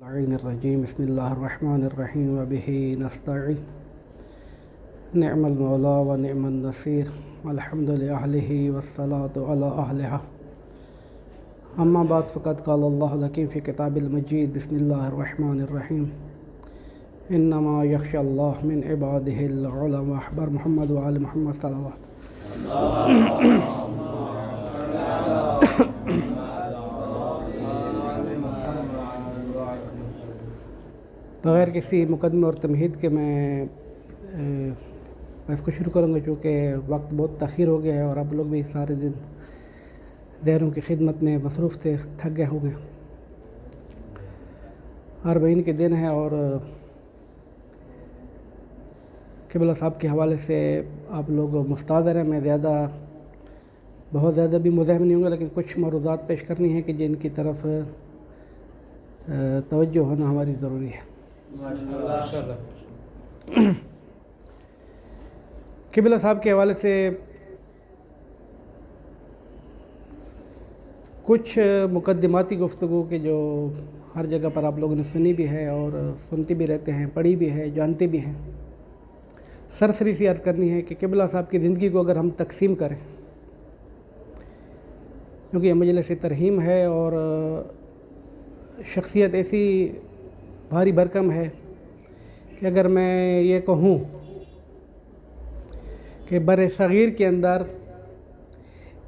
العين الرجيم بسم الله الرحمن الرحيم وبه نستعين نعم المولى ونعم النصير والحمد لأهله والصلاة على أهلها أما بعد فقد قال الله الحكيم في كتاب المجيد بسم الله الرحمن الرحيم إنما يخشى الله من عباده العلماء أخبر محمد وآل محمد صلوات بغیر کسی مقدمے اور تمہید کے میں اس کو شروع کروں گا، چونکہ وقت بہت تاخیر ہو گیا ہے اور آپ لوگ بھی سارے دن دیروں کی خدمت میں مصروف تھے، تھک گئے ہوں گے۔ اربعین کے دن ہے اور قبلہ صاحب کے حوالے سے آپ لوگ مستحضر ہیں۔ میں بہت زیادہ بھی مزاحم نہیں ہوں گا، لیکن کچھ معروضات پیش کرنی ہے کہ جن کی طرف توجہ ہونا ہماری ضروری ہے۔ قبلہ صاحب کے حوالے سے کچھ مقدماتی گفتگو کے جو ہر جگہ پر آپ لوگوں نے سنی بھی ہے اور سنتے بھی رہتے ہیں، پڑھی بھی ہے، جانتے بھی ہیں۔ سرسری سی عرض کرنی ہے کہ قبلہ صاحب کی زندگی کو اگر ہم تقسیم کریں، کیونکہ یہ مجلس ترحیم ہے اور شخصیت ایسی بھاری بھرکم ہے کہ اگر میں یہ کہوں کہ بر صغیر کے اندر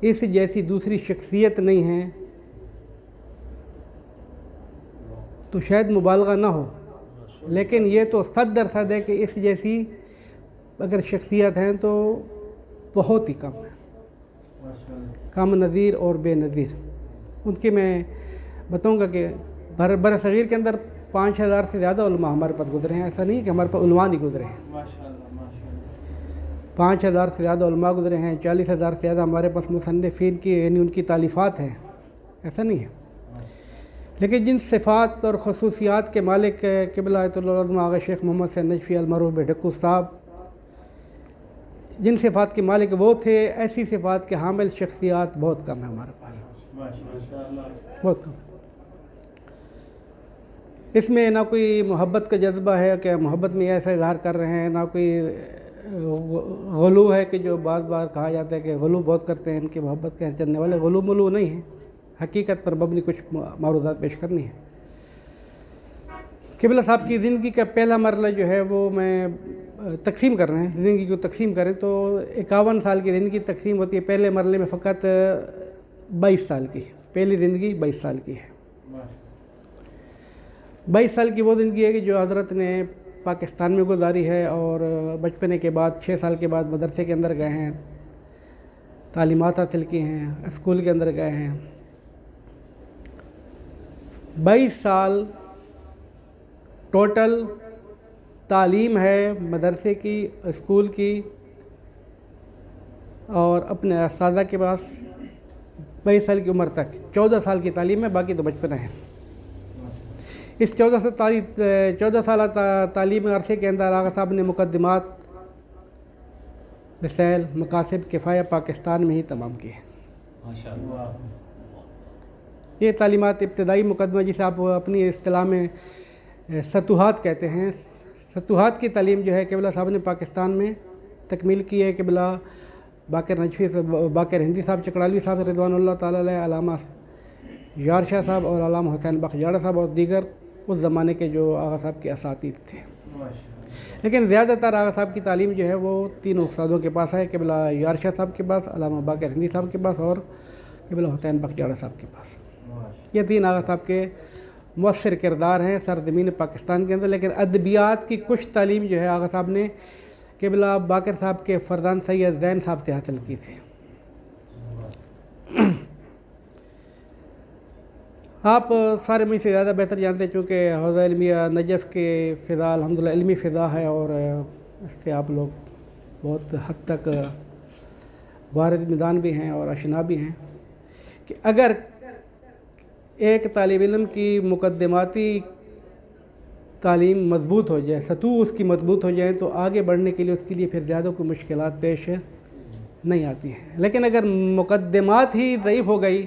اس جیسی دوسری شخصیت نہیں ہے تو شاید مبالغہ نہ ہو، لیکن یہ تو 100% ہے کہ اس جیسی اگر شخصیت ہیں تو بہت ہی کم ہے، کم نظیر اور بے نظیر۔ ان کی میں بتاؤں گا کہ بر صغیر کے اندر 5000 سے زیادہ علماء ہمارے پاس گزرے ہیں۔ ایسا نہیں کہ ہمارے پاس علماء نہیں گزرے ہیں، 5000 سے زیادہ علماء گزرے ہیں، 40,000 سے زیادہ ہمارے پاس مصنفین کی یعنی ان کی تالیفات ہیں، ایسا نہیں ہے۔ لیکن جن صفات اور خصوصیات کے مالک قبلہ آیت اللہ العظمہ آغا شیخ محمد سید نجفی المعروف بڈھکو صاحب جن صفات کے مالک وہ تھے، ایسی صفات کے حامل شخصیات بہت کم ہیں ہمارے پاس، بہت کم۔ اس میں نہ کوئی محبت کا جذبہ ہے کہ محبت میں ایسا اظہار کر رہے ہیں، نہ کوئی غلو ہے کہ جو بعض بار کہا جاتا ہے کہ غلو بہت کرتے ہیں ان کی محبت کے چلنے والے۔ غلو ملو نہیں ہیں، حقیقت پر مبنی کچھ معروضات پیش کرنی ہے۔ قبلہ صاحب کی زندگی کا پہلا مرحلہ جو ہے وہ میں تقسیم کر رہے ہیں، زندگی کو تقسیم کریں تو 51 سال کی زندگی تقسیم ہوتی ہے۔ پہلے مرحلے میں فقط 22 سال کی، پہلی زندگی 22 سال کی ہے۔ 22 سال کی وہ زندگی ہے کہ جو حضرت نے پاکستان میں گزاری ہے اور بچپنے کے بعد 6 سال کے بعد مدرسے کے اندر گئے ہیں، تعلیمات حاصل کی ہیں، اسکول کے اندر گئے ہیں۔ 22 سال ٹوٹل تعلیم ہے مدرسے کی، اسکول کی اور اپنے اساتذہ کے پاس 22 سال کی عمر تک 14 سال کی تعلیم ہے، باقی تو بچپنا ہے۔ اس 14 سالہ تعلیمی عرصے کے اندر آغا صاحب نے مقدمات، رسائل، مقاصد کفایہ پاکستان میں ہی تمام کی ہے۔ یہ تعلیمات ابتدائی مقدمہ جسے آپ اپنی اصطلاح میں ستوحات کہتے ہیں، ستوحات کی تعلیم جو ہے قبلہ صاحب نے پاکستان میں تکمیل کی ہے۔ قبلہ باقر نجفی باقر ہندی صاحب چکڑالوی صاحب رضوان اللہ تعالیٰ علیہ، علامہ یار شاہ صاحب اور علامہ حسین بخش جاڑہ صاحب اور دیگر اس زمانے کے جو آغا صاحب کے اساتذہ تھے۔ لیکن زیادہ تر آغا صاحب کی تعلیم جو ہے وہ تینوں استادوں کے پاس ہے، قبلہ یار شاہ صاحب کے پاس، علامہ باقر ہندی صاحب کے پاس اور قبلہ حسین بخش جاڑہ صاحب کے پاس۔ یہ 3 آغا صاحب کے مؤثر کردار ہیں سرزمین پاکستان کے اندر۔ لیکن ادبیات کی کچھ تعلیم جو ہے آغا صاحب نے قبلہ باقر صاحب کے فرزند سید زین صاحب سے حاصل کی تھی۔ آپ سارے میں سے زیادہ بہتر جانتے ہیں، چونکہ حوزہ علمیہ نجف کے فضا الحمدللہ علمی فضا ہے اور اس سے آپ لوگ بہت حد تک وارد میدان بھی ہیں اور آشنا بھی ہیں کہ اگر ایک طالب علم کی مقدماتی تعلیم مضبوط ہو جائے، سطوح اس کی مضبوط ہو جائیں تو آگے بڑھنے کے لیے اس کے لیے پھر زیادہ کوئی مشکلات پیش نہیں آتی ہیں۔ لیکن اگر مقدمات ہی ضعیف ہو گئی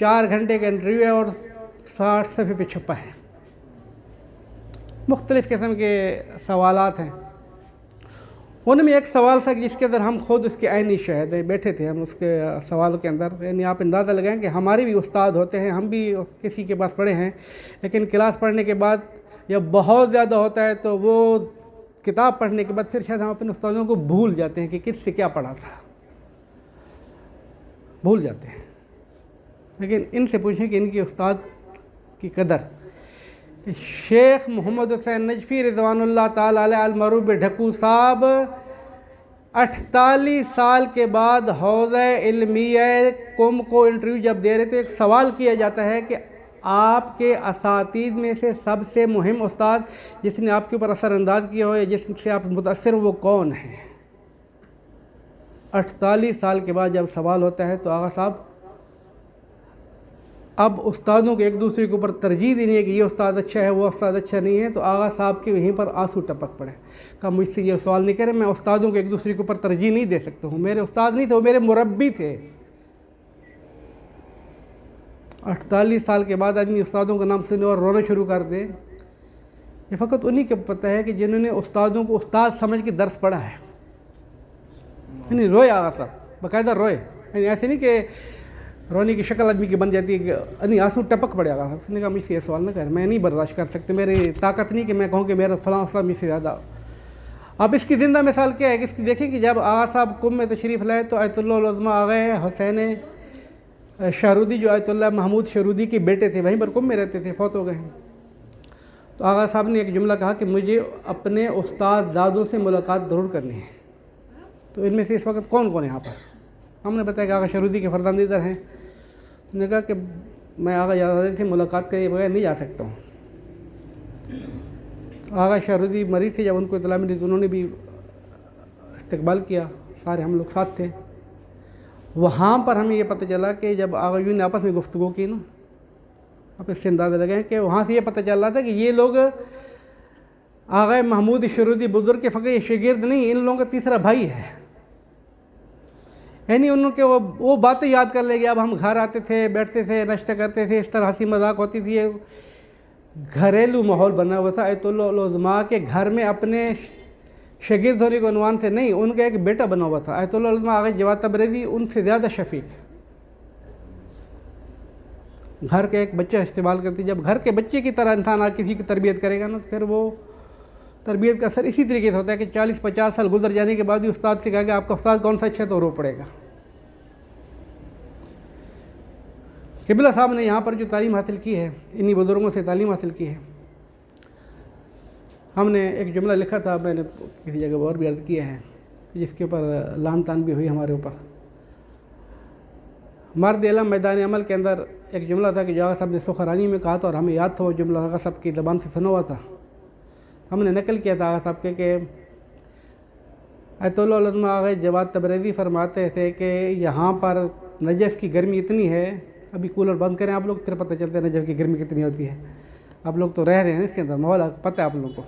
4 گھنٹے کا انٹرویو ہے اور 60 صفحے پہ چھپا ہے، مختلف قسم کے سوالات ہیں۔ ان میں ایک سوال تھا جس کے اندر ہم خود اس کے عینی شاہد بیٹھے تھے، ہم اس کے سوالوں کے اندر، یعنی آپ اندازہ لگائیں کہ ہمارے بھی استاد ہوتے ہیں، ہم بھی کسی کے پاس پڑھے ہیں، لیکن کلاس پڑھنے کے بعد جب بہت زیادہ ہوتا ہے تو وہ کتاب پڑھنے کے بعد پھر شاید ہم اپنے استادوں کو بھول جاتے ہیں کہ کس سے کیا پڑھا تھا، بھول جاتے ہیں۔ لیکن ان سے پوچھیں کہ ان کی استاد کی قدر۔ شیخ محمد حسین نجفی رضوان اللہ تعالیٰ علیہ المعروف ڈھکو صاحب 48 سال کے بعد حوزہ علمیہ قم کو انٹرویو جب دے رہے تو ایک سوال کیا جاتا ہے کہ آپ کے اساتذہ میں سے سب سے مہم استاد جس نے آپ کے اوپر اثر انداز کیا ہو یا جس سے آپ متاثر ہو وہ کون ہیں؟ 48 سال کے بعد جب سوال ہوتا ہے تو آغا صاحب اب استادوں کے ایک دوسرے کے اوپر ترجیح دینی ہے کہ یہ استاد اچھا ہے وہ استاد اچھا نہیں ہے، تو آغا صاحب کے وہیں پر آنسو ٹپک پڑے، کہا مجھ سے یہ سوال نہیں کرے، میں استادوں کے ایک دوسرے کے اوپر ترجیح نہیں دے سکتا ہوں، میرے استاد نہیں تھے، وہ میرے مربی تھے۔ 48 سال کے بعد آدمی استادوں کا نام سنے اور رونا شروع کر دے، یہ فقط انہی کو پتہ ہے کہ جنہوں نے استادوں کو استاد سمجھ کے درس پڑھا ہے۔ یعنی روئے آغا صاحب، باقاعدہ روئے، یعنی ایسے نہیں کہ رونے کی شکل آدمی کی بن جاتی ہے کہ یعنی آنسو ٹپک پڑے آغا صاحب۔ اس نے کہا مجھ سے یہ سوال نہ کر، میں نہیں برداشت کر سکتے، میری طاقت نہیں کہ میں کہوں کہ میرا فلاں استاد مجھ سے زیادہ۔ اب اس کی زندہ مثال کیا ہے کہ اس کی دیکھیں کہ جب آغا صاحب قم میں تشریف لائے تو آیت اللہ العظمہ آغا حسین شارودی جو آیت اللہ محمود شارودی کے بیٹے تھے وہیں پر قم میں رہتے تھے، فوت ہو گئے ہیں۔ تو آغا صاحب نے ایک جملہ کہا کہ مجھے اپنے استاد دادوں سے ملاقات ضرور کرنی ہے۔ تو ان میں سے اس وقت کون کون ہے یہاں پر؟ ہم نے بتایا کہ آغا شارودی کے فرزندیدر ہیں۔ انہوں نے کہا کہ میں آغا جادادی سے ملاقات کے بغیر نہیں جا سکتا ہوں۔ آغا شارودی مریض تھے، جب ان کو اطلاع ملی تو انہوں نے بھی استقبال کیا، سارے ہم لوگ ساتھ تھے۔ وہاں پر ہمیں یہ پتہ چلا کہ جب آغا یوں نے آپس میں گفتگو کی نا، آپ اس سے اندازہ لگائیں کہ وہاں سے یہ پتہ چل رہا تھا کہ یہ لوگ آغا محمود شارودی بزرگ کے فقہ شاگرد نہیں، ان لوگوں کا تیسرا بھائی ہے۔ یعنی ان کے وہ باتیں یاد کر لیں گے، اب ہم گھر آتے تھے، بیٹھتے تھے، ناشتہ کرتے تھے، اس طرح ہنسی مذاق ہوتی تھی، گھریلو ماحول بنا ہوا تھا۔ آیت اللہ العظمہ کے گھر میں اپنے شاگرد ہونے کے عنوان سے نہیں، ان کا ایک بیٹا بنا ہوا تھا آیت اللہ العظمہ آغا جواد تبریزی، ان سے زیادہ شفیق۔ گھر کا ایک بچہ استعمال کرتی، جب گھر کے بچے کی طرح انسان کسی کی تربیت کرے گا نا تو پھر وہ تربیت کا اثر اسی طریقے سے ہوتا ہے کہ 40-50 سال گزر جانے کے بعد بھی استاد سے کہا کہ آپ کا استاد کون سا اچھا ہے تو رو پڑے گا۔ قبلہ صاحب نے یہاں پر جو تعلیم حاصل کی ہے، انہی بزرگوں سے تعلیم حاصل کی ہے۔ ہم نے ایک جملہ لکھا تھا، میں نے کسی جگہ اور بھی عرض کیا ہے، جس کے اوپر لان تان بھی ہوئی ہمارے اوپر۔ مرد علم میدان عمل کے اندر ایک جملہ تھا کہ جو آغا صاحب نے سخرانی میں کہا تھا اور ہمیں یاد تھا، وہ جملہ آغا صاحب کی زبان سے سنا ہوا تھا، ہم نے نقل کیا تھا آغا صاحب کے کہ آیت اللہ العظمہ آغا جواد تبریزی فرماتے تھے کہ یہاں پر نجف کی گرمی اتنی ہے، ابھی کولر بند کریں آپ لوگ پھر پتہ چلتا ہے نجف کی گرمی کتنی ہوتی ہے، آپ لوگ تو رہ رہے ہیں اس کے اندر، ماحول پتہ ہے آپ لوگوں کو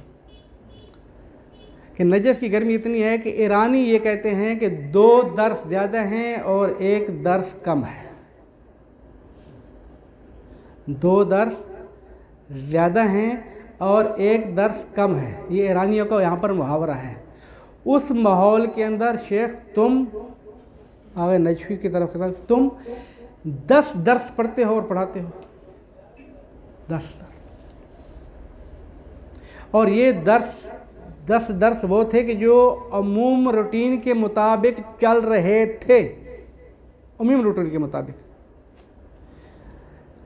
کہ نجف کی گرمی اتنی ہے کہ ایرانی یہ کہتے ہیں کہ 2 درس زیادہ ہیں اور 1 درس کم ہے۔ 2 درس زیادہ ہیں اور 1 درس کم ہے، یہ ایرانیوں کا یہاں پر محاورہ ہے۔ اس ماحول کے اندر شیخ تم آغا نجفی کی طرف سے تم 10 درس پڑھتے ہو اور پڑھاتے ہو، 10 درس، اور یہ 10 درس وہ تھے کہ جو عموم روٹین کے مطابق چل رہے تھے، عموم روٹین کے مطابق۔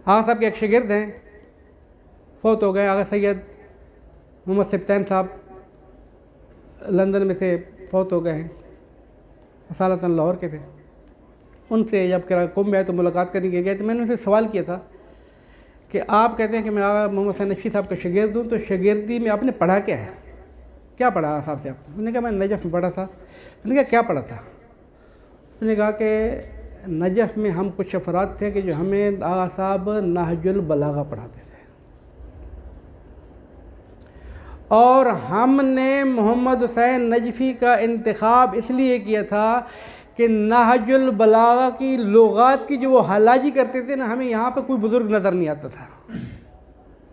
آغا صاحب کے ایک شاگرد ہیں، فوت ہو گئے، آغا سید محمد سبطین صاحب لندن میں سے فوت ہو گئے ہیں، اصالتاً لاہور کے تھے۔ ان سے جب قم میں آئے تو ملاقات کرنے کے گئے تو میں نے ان سے سوال کیا تھا کہ آپ کہتے ہیں کہ میں آغا محمد حسین نجفی صاحب کا شاگرد ہوں، تو شاگردی میں آپ نے پڑھا کیا ہے؟ کیا پڑھا آغا صاحب سے آپ؟ انہوں نے کہا میں نجف میں پڑھا تھا۔ میں نے کہا کیا پڑھا تھا؟ اس نے کہا کہ نجف میں ہم کچھ افراد تھے کہ جو ہمیں آغا صاحب نہج البلاغہ پڑھاتے تھے، اور ہم نے محمد حسین نجفی کا انتخاب اس لیے کیا تھا کہ نہج البلاغہ کی لغات کی جو وہ حلاجی کرتے تھے نا، ہمیں یہاں پہ کوئی بزرگ نظر نہیں آتا تھا۔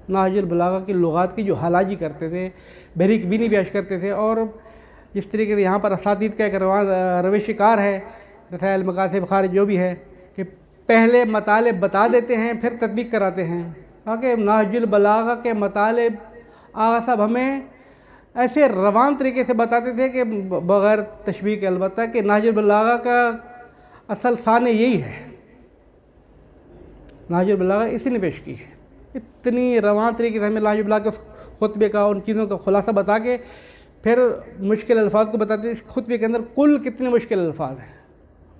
نہج البلاغہ کی لغات کی جو حلاجی کرتے تھے، بریک بینی بیان کرتے تھے، اور جس طریقے سے یہاں پر اساتید کا ایک روش کار ہے، رسائل مکاتب خارج جو بھی ہے، کہ پہلے مطالب بتا دیتے ہیں پھر تطبیق کراتے ہیں۔ کہ نہج البلاغہ کے مطالب آغا صاحب ہمیں ایسے روان طریقے سے بتاتے تھے کہ بغیر تشبیہ کے، البتہ کہ نہج البلاغہ کا اصل ثانیہ یہی ہے، نہج البلاغہ اسی نے پیش کی ہے۔ اتنی روان طریقے سے ہمیں نہج البلاغہ کے خطبے کا، ان چیزوں کا خلاصہ بتا کے پھر مشکل الفاظ کو بتاتے ہیں۔ اس خطبے کے اندر کل کتنے مشکل الفاظ ہیں،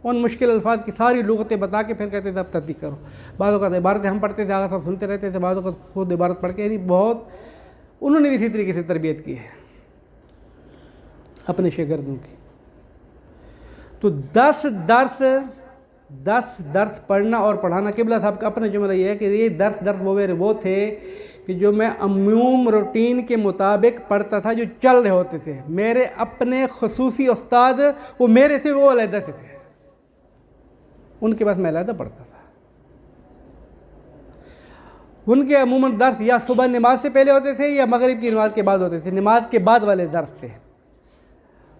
ان مشکل الفاظ کی ساری لغتیں بتا کے پھر کہتے تھے اب تحقیق کرو۔ بعض اوقات عبارتیں ہم پڑھتے تھے، آغا صاحب سنتے رہتے تھے، بعض اوقات خود عبارت پڑھ کے، یعنی بہت انہوں نے اسی طریقے سے تربیت کی ہے اپنے شاگردوں کی۔ تو 10 درس پڑھنا اور پڑھانا، قبلہ صاحب کا اپنا جملہ یہ ہے کہ یہ 10 درس وہ تھے کہ جو میں عموم روٹین کے مطابق پڑھتا تھا، جو چل رہے ہوتے تھے۔ میرے اپنے خصوصی استاد وہ میرے تھے، وہ علیحدہ سے تھے، ان کے پاس میں علیحدہ پڑھتا تھا۔ ان کے عموماً درس یا صبح نماز سے پہلے ہوتے تھے یا مغرب کی نماز کے بعد ہوتے تھے، نماز کے بعد والے درس تھے۔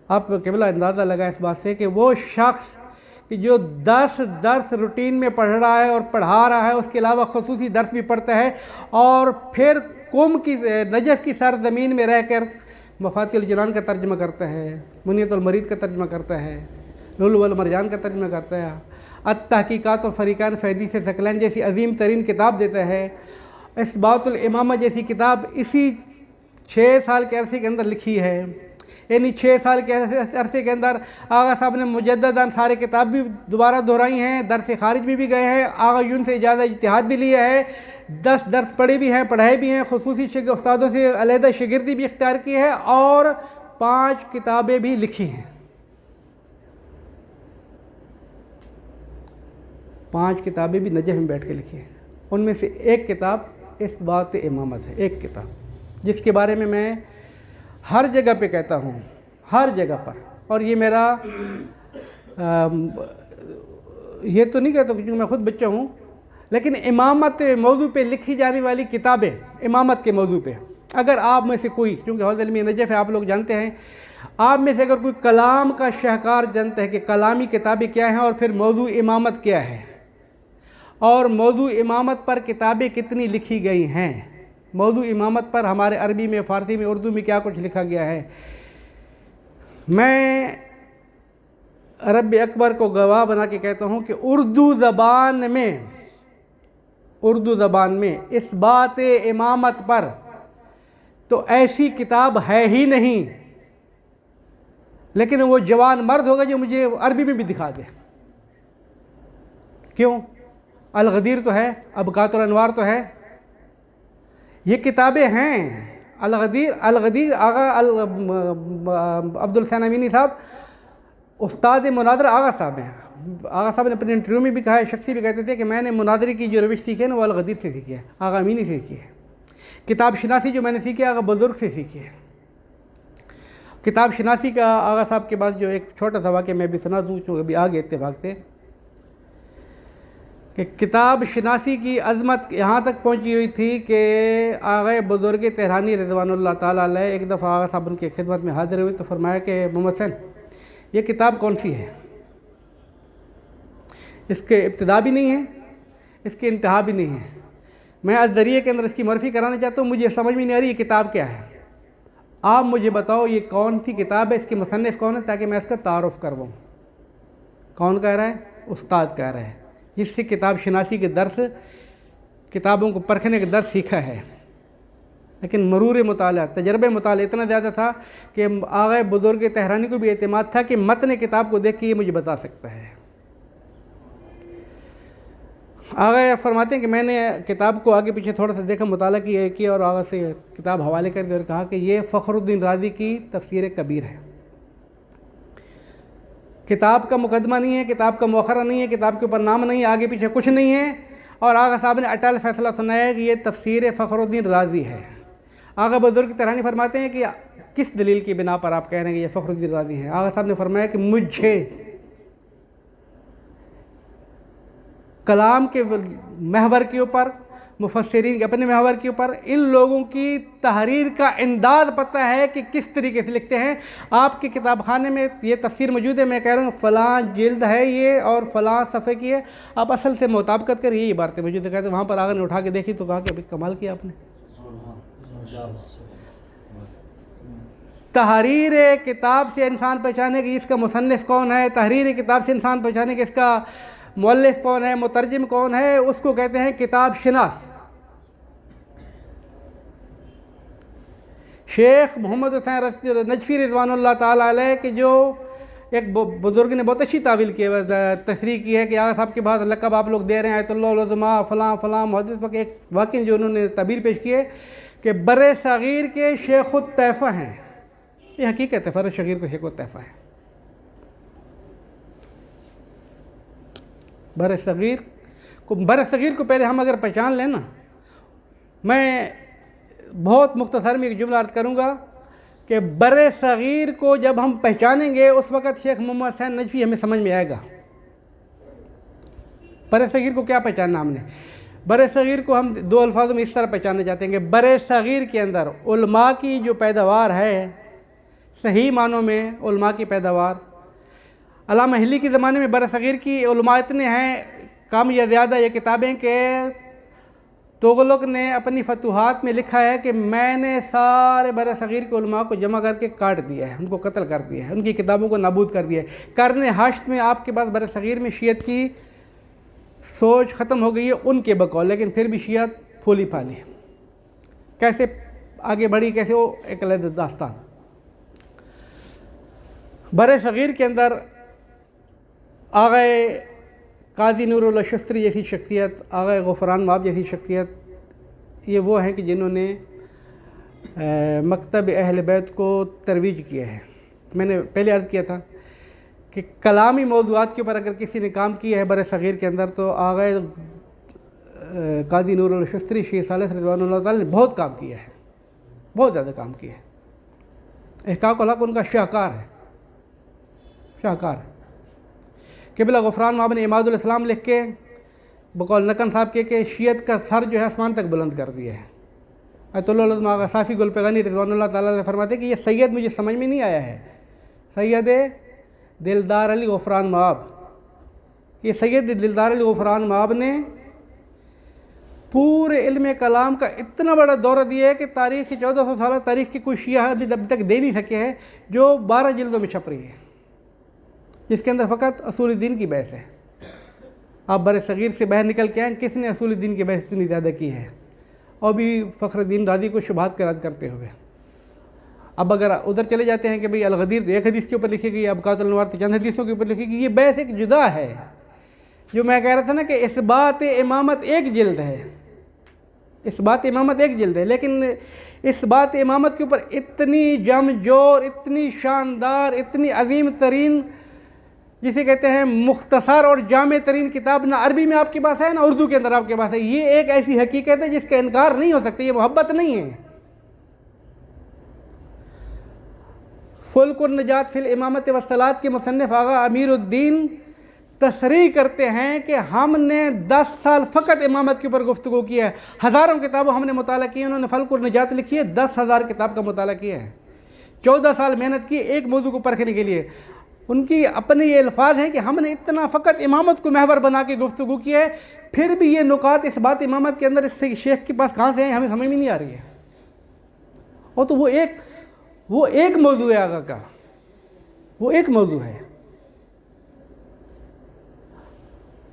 آپ قبلہ اندازہ لگائیں اس بات سے کہ وہ شخص کہ جو 10 درس روٹین میں پڑھ رہا ہے اور پڑھا رہا ہے، اس کے علاوہ خصوصی درس بھی پڑھتا ہے، اور پھر قم کی، نجف کی سرزمین میں رہ کر مفاتیح الجنان کا ترجمہ کرتا ہے، منیت المرید کا ترجمہ کرتا ہے، لؤلؤ والمرجان کا ترجمہ کرتا ہے، التحقیقات والفریقان فی حدیث ثقلین جیسی عظیم ترین کتاب دیتا ہے، اثبات الامامہ جیسی کتاب اسی 6 سال کے عرصے کے اندر لکھی ہے۔ یعنی 6 سال کے عرصے کے اندر آغا صاحب نے مجدداً سارے کتاب بھی دوبارہ دہرائی ہیں، درس خارج میں بھی گئے ہیں، آغا یون سے اجازہ اجتہاد بھی لیا ہے، 10 درس پڑھے بھی ہیں، پڑھائے بھی ہیں، خصوصی استادوں سے علیحدہ شاگردی بھی اختیار کی ہے، اور 5 کتابیں بھی لکھی ہیں۔ 5 کتابیں بھی نجف میں بیٹھ کے لکھی ہیں، ان میں سے ایک کتاب اثبات امامت ہے، ایک کتاب جس کے بارے میں ہر جگہ پہ کہتا ہوں، ہر جگہ پر، اور یہ میرا یہ تو نہیں کہتا کیونکہ میں خود بچہ ہوں، لیکن امامت موضوع پہ لکھی جانے والی کتابیں، امامت کے موضوع پہ، اگر آپ میں سے کوئی، چونکہ حوزہ علمی نجف ہے آپ لوگ جانتے ہیں، آپ میں سے اگر کوئی کلام کا شاہکار جانتا ہے کہ کلامی کتابیں کیا ہیں اور پھر موضوع امامت کیا ہے، اور موضوع امامت پر کتابیں کتنی لکھی گئی ہیں، موضوع امامت پر ہمارے عربی میں، فارسی میں، اردو میں کیا کچھ لکھا گیا ہے، میں رب اکبر کو گواہ بنا کے کہتا ہوں کہ اردو زبان میں اثبات امامت پر تو ایسی کتاب ہے ہی نہیں، لیکن وہ جوان مرد ہوگا جو مجھے عربی میں بھی دکھا دے۔ کیوں؟ الغدیر تو ہے، ابقات الانوار تو ہے، یہ کتابیں ہیں۔ الغدیر آغا عبد الحسین امینی صاحب استاد مناظرہ آغا صاحب ہیں۔ آغا صاحب نے اپنے انٹرویو میں بھی کہا ہے، شخصی بھی کہتے تھے کہ میں نے مناظرے کی جو روش سیکھی ہے نا وہ الغدیر سے سیکھی ہے، آغا امینی سے سیکھی ہے۔ کتاب شناسی جو میں نے سیکھی ہے آغا بزرگ سے سیکھی ہے۔ کتاب شناسی کا آغا صاحب کے بعد جو ایک چھوٹا سا واقعہ میں بھی سنا دوں چونکہ ابھی آگے اتفاق سے، کہ کتاب شناسی کی عظمت یہاں تک پہنچی ہوئی تھی کہ آغا بزرگ تہرانی رضوان اللہ تعالیٰ علیہ ایک دفعہ آغا صاحب ان کے خدمت میں حاضر ہوئے تو فرمایا کہ محمد حسین یہ کتاب کون سی ہے؟ اس کے ابتدا بھی نہیں ہے، اس کے انتہا بھی نہیں ہے، میں آج ذریعے کے اندر اس کی معرفی کرانا چاہتا ہوں، مجھے سمجھ میں نہیں آ رہی یہ کتاب کیا ہے، آپ مجھے بتاؤ یہ کون سی کتاب ہے، اس کے مصنف کون ہے تاکہ میں اس کا تعارف کرواؤں۔ کون کہہ رہا ہے؟ استاد کہہ رہا ہے، جس سے کتاب شناسی کے درس، کتابوں کو پرکھنے کے درس سیکھا ہے، لیکن مرور مطالعہ، تجربہ مطالعہ اتنا زیادہ تھا کہ آغا بزرگ تہرانی کو بھی اعتماد تھا کہ متن کتاب کو دیکھ کے یہ مجھے بتا سکتا ہے۔ آغا فرماتے ہیں کہ میں نے کتاب کو آگے پیچھے تھوڑا سا دیکھا، مطالعہ کیا اور آغا سے کتاب حوالے کر کے اور کہا کہ یہ فخر الدین رازی کی تفسیر کبیر ہے، کتاب کا مقدمہ نہیں ہے، کتاب کا مؤخرہ نہیں ہے، کتاب کے اوپر نام نہیں ہے، آگے پیچھے کچھ نہیں ہے، اور آغا صاحب نے اٹل فیصلہ سنایا کہ یہ تفسیر فخر الدین رازی ہے۔ آغا بزرگ تہرانی فرماتے ہیں کہ کس دلیل کی بنا پر آپ کہہ رہے ہیں کہ یہ فخر الدین رازی ہے؟ آغا صاحب نے فرمایا کہ کلام کے محور کے اوپر، مفسرین کے اپنے محور کے اوپر، ان لوگوں کی تحریر کا انداز پتہ ہے کہ کس طریقے سے لکھتے ہیں۔ آپ کے کتاب خانے میں یہ تفسیر موجود ہے، میں کہہ رہا ہوں فلاں جلد ہے یہ اور فلاں صفحے کی ہے، آپ اصل سے مطابقت کریں، یہی عبارتیں موجود ہے۔ کہتے ہیں وہاں پر آگر نے اٹھا کے دیکھی تو کہا کہ ابھی کمال کیا آپ نے۔ تحریر کتاب سے انسان پہچانے کہ اس کا مصنف کون ہے، تحریر کتاب سے انسان پہچانے کہ اس کا مؤلف کون ہے، مترجم کون ہے، اس کو کہتے ہیں کتاب شناس۔ شیخ محمد حسین نجفی رضوان اللہ تعالیٰ علیہ کے جو ایک بزرگ نے بہت اچھی تعویل کی ہے، تصریح کی ہے کہ آغا صاحب کے بعد لقب آپ لوگ دے رہے ہیں آیت اللہ العظمیٰ فلاں فلاں محدث، وقت ایک واقعی جو انہوں نے تعبیر پیش کی ہے کہ بر صغیر کے شیخ الطیفہ ہیں۔ یہ حقیقت ہے، بر صغیر کو شیخ الطیفہ ہے۔ بر صغیر کو پہلے ہم اگر پہچان لیں نا، میں بہت مختصر میں ایک جملہ عرض کروں گا کہ بر صغیر کو جب ہم پہچانیں گے اس وقت شیخ محمد حسین نجفی ہمیں سمجھ میں آئے گا۔ بر صغیر کو کیا پہچاننا ہم نے؟ بر صغیر کو ہم دو الفاظوں میں اس طرح پہچاننا چاہتے ہیں کہ بر صغیر کے اندر علماء کی جو پیداوار ہے، صحیح معنوں میں علماء کی پیداوار، علامہ ہلی کے زمانے میں بر صغیر کی علماء اتنے ہیں کم یا زیادہ یہ کتابیں کہ تغلق نے اپنی فتوحات میں لکھا ہے کہ میں نے سارے بر صغیر کے علماء کو جمع کر کے کاٹ دیا ہے، ان کو قتل کر دیا ہے، ان کی کتابوں کو نابود کر دیا ہے۔ قرن ہشت میں آپ کے پاس بر صغیر میں شیعت کی سوچ ختم ہو گئی ہے ان کے بقول، لیکن پھر بھی شیعت پھولی پھالی کیسے آگے بڑھی، کیسے وہ ایک علیحدہ داستان۔ بر صغیر کے اندر آغا قاضی نور اللہ شستری جیسی شخصیت، آغا غفران مآب جیسی شخصیت، یہ وہ ہیں کہ جنہوں نے مکتب اہل بیت کو ترویج کیا ہے۔ میں نے پہلے عرض کیا تھا کہ کلامی موضوعات کے اوپر اگر کسی نے کام کیا ہے بر صغیر کے اندر تو آغا قاضی نور اللہ شستری شیخ صالح رضوان اللہ تعالیٰ نے بہت کام کیا ہے، بہت زیادہ کام کیا ہے۔ احقاق الحق ان کا شاہکار ہے، شاہکار ہے۔ قبلہ غفران مآب نے عماد الاسلام لکھ کے بقول نقن صاحب کے کہ شیعت کا سر جو ہے آسمان تک بلند کر دیا ہے۔ آیت اللہ العظمیٰ آغا صافی گل پیغانی رضوان اللہ تعالیٰ علیہ فرماتے ہیں کہ یہ سید مجھے سمجھ میں نہیں آیا ہے، سید دلدار علی غفران مآب، یہ سید دلدار علی غفران مآب نے پورے علم کلام کا اتنا بڑا دورہ دیا ہے کہ تاریخ کی 1400 سالہ تاریخ کی کوئی شیعہ ابھی تک دے نہیں سکے ہے، جو 12 جلدوں میں چھپ رہی ہے، جس کے اندر فقط اصول دین کی بحث ہے۔ آپ بر صغیر سے باہر نکل کے آئیں، کس نے اصول دین کی بحث اتنی زیادہ کی ہے، اور بھی فخر الدین رازی کو شبہات کا رد کرتے ہوئے۔ اب اگر ادھر چلے جاتے ہیں کہ بھئی الغدیر تو ایک حدیث کے اوپر لکھی گئی، ابقات الانوار تو چند حدیثوں کے اوپر لکھی گئی، یہ بحث ایک جدا ہے۔ جو میں کہہ رہا تھا نا کہ اثبات امامت ایک جلد ہے، اثبات امامت ایک جلد ہے، لیکن اثبات امامت کے اوپر اتنی جم جور، اتنی شاندار، اتنی عظیم ترین، جسے کہتے ہیں مختصر اور جامع ترین کتاب نہ عربی میں آپ کے پاس ہے نہ اردو کے اندر آپ کے پاس ہے۔ یہ ایک ایسی حقیقت ہے جس کا انکار نہیں ہو سکتا، یہ محبت نہیں ہے۔ فلک النجات فی الامامت والصلاۃ کے مصنف آغا امیر الدین تصریح کرتے ہیں کہ ہم نے 10 سال فقط امامت کے اوپر گفتگو کی ہے، ہزاروں کتابوں ہم نے مطالعہ کی، انہوں نے فلک النجات لکھی ہے، 10,000 کتاب کا مطالعہ کیا ہے، 14 سال محنت کی ایک موضوع کو پرکھنے کے لیے۔ ان کی اپنے یہ الفاظ ہیں کہ ہم نے اتنا فقط امامت کو محور بنا کے گفتگو کی ہے، پھر بھی یہ نکات اس بات امامت کے اندر اس سے شیخ کے پاس کہاں سے ہیں ہمیں سمجھ میں نہیں آ رہی ہے۔ اور تو وہ ایک موضوع ہے آقا کا، وہ ایک موضوع ہے۔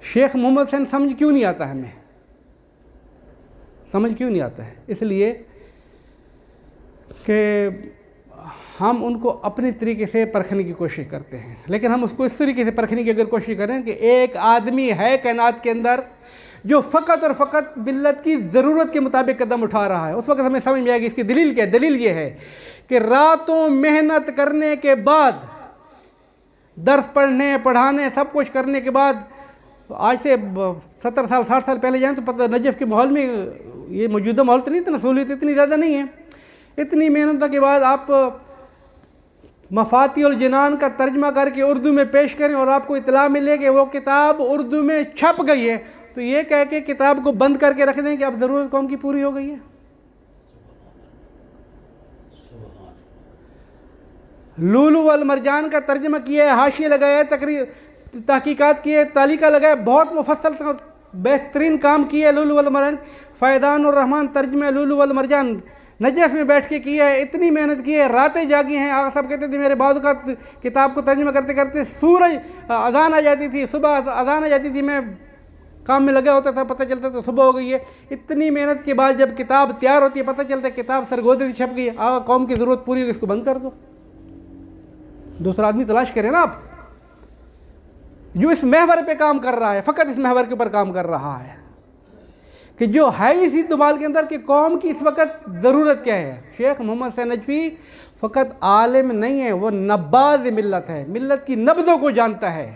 شیخ محمد حسین سمجھ کیوں نہیں آتا ہمیں؟ سمجھ کیوں نہیں آتا ہے؟ اس لیے کہ ہم ان کو اپنی طریقے سے پرکھنے کی کوشش کرتے ہیں، لیکن ہم اس کو اس طریقے سے پرکھنے کی اگر کوشش کریں کہ ایک آدمی ہے کائنات کے اندر جو فقط اور فقط ملت کی ضرورت کے مطابق قدم اٹھا رہا ہے، اس وقت ہمیں سمجھ میں آئے گی اس کی دلیل کیا ہے۔ دلیل یہ ہے کہ راتوں محنت کرنے کے بعد، درس پڑھنے پڑھانے سب کچھ کرنے کے بعد، آج سے 70 سال 60 سال پہلے جائیں تو پتہ نجف کے ماحول میں یہ موجودہ ماحول تو نہیں اتنا، سہولیت اتنی زیادہ نہیں ہے، اتنی محنتوں کے بعد آپ مفاتیح الجنان کا ترجمہ کر کے اردو میں پیش کریں اور آپ کو اطلاع ملے کہ وہ کتاب اردو میں چھپ گئی ہے، تو یہ کہہ کے کتاب کو بند کر کے رکھ دیں کہ اب ضرورت قوم کی پوری ہو گئی ہے. لولو والمرجان کا ترجمہ کیا ہے، حاشیے لگایا ہے، تحقیقات کی ہے، تعلیقہ لگایا، بہت مفصل بہترین کام کیا ہے لولو والمرجان. فیضان الرحمن ترجمہ لولو والمرجان نجف میں بیٹھ کے کیا ہے، اتنی محنت کی ہے، راتیں جاگی ہیں. آقا صاحب کہتے تھے میرے بعد کا کتاب کو ترجمہ کرتے کرتے سورج اذان آ جاتی تھی، صبح اذان آ جاتی تھی، میں کام میں لگا ہوتا تھا، پتہ چلتا تو صبح ہو گئی ہے. اتنی محنت کے بعد جب کتاب تیار ہوتی ہے پتہ چلتا ہے کتاب سرگودے سے چھپ گئی ہے. آقا قوم کی ضرورت پوری ہوگی، اس کو بند کر دو، دوسرا آدمی تلاش کریں نا آپ، جو اس محور پہ کام کر رہا ہے، فقط اس محور کے اوپر کام کر رہا ہے کہ جو ہے اسی دمال کے اندر کہ قوم کی اس وقت ضرورت کیا ہے. شیخ محمد حسین نجفی فقط عالم نہیں ہے، وہ نباذ ملت ہے، ملت کی نبضوں کو جانتا ہے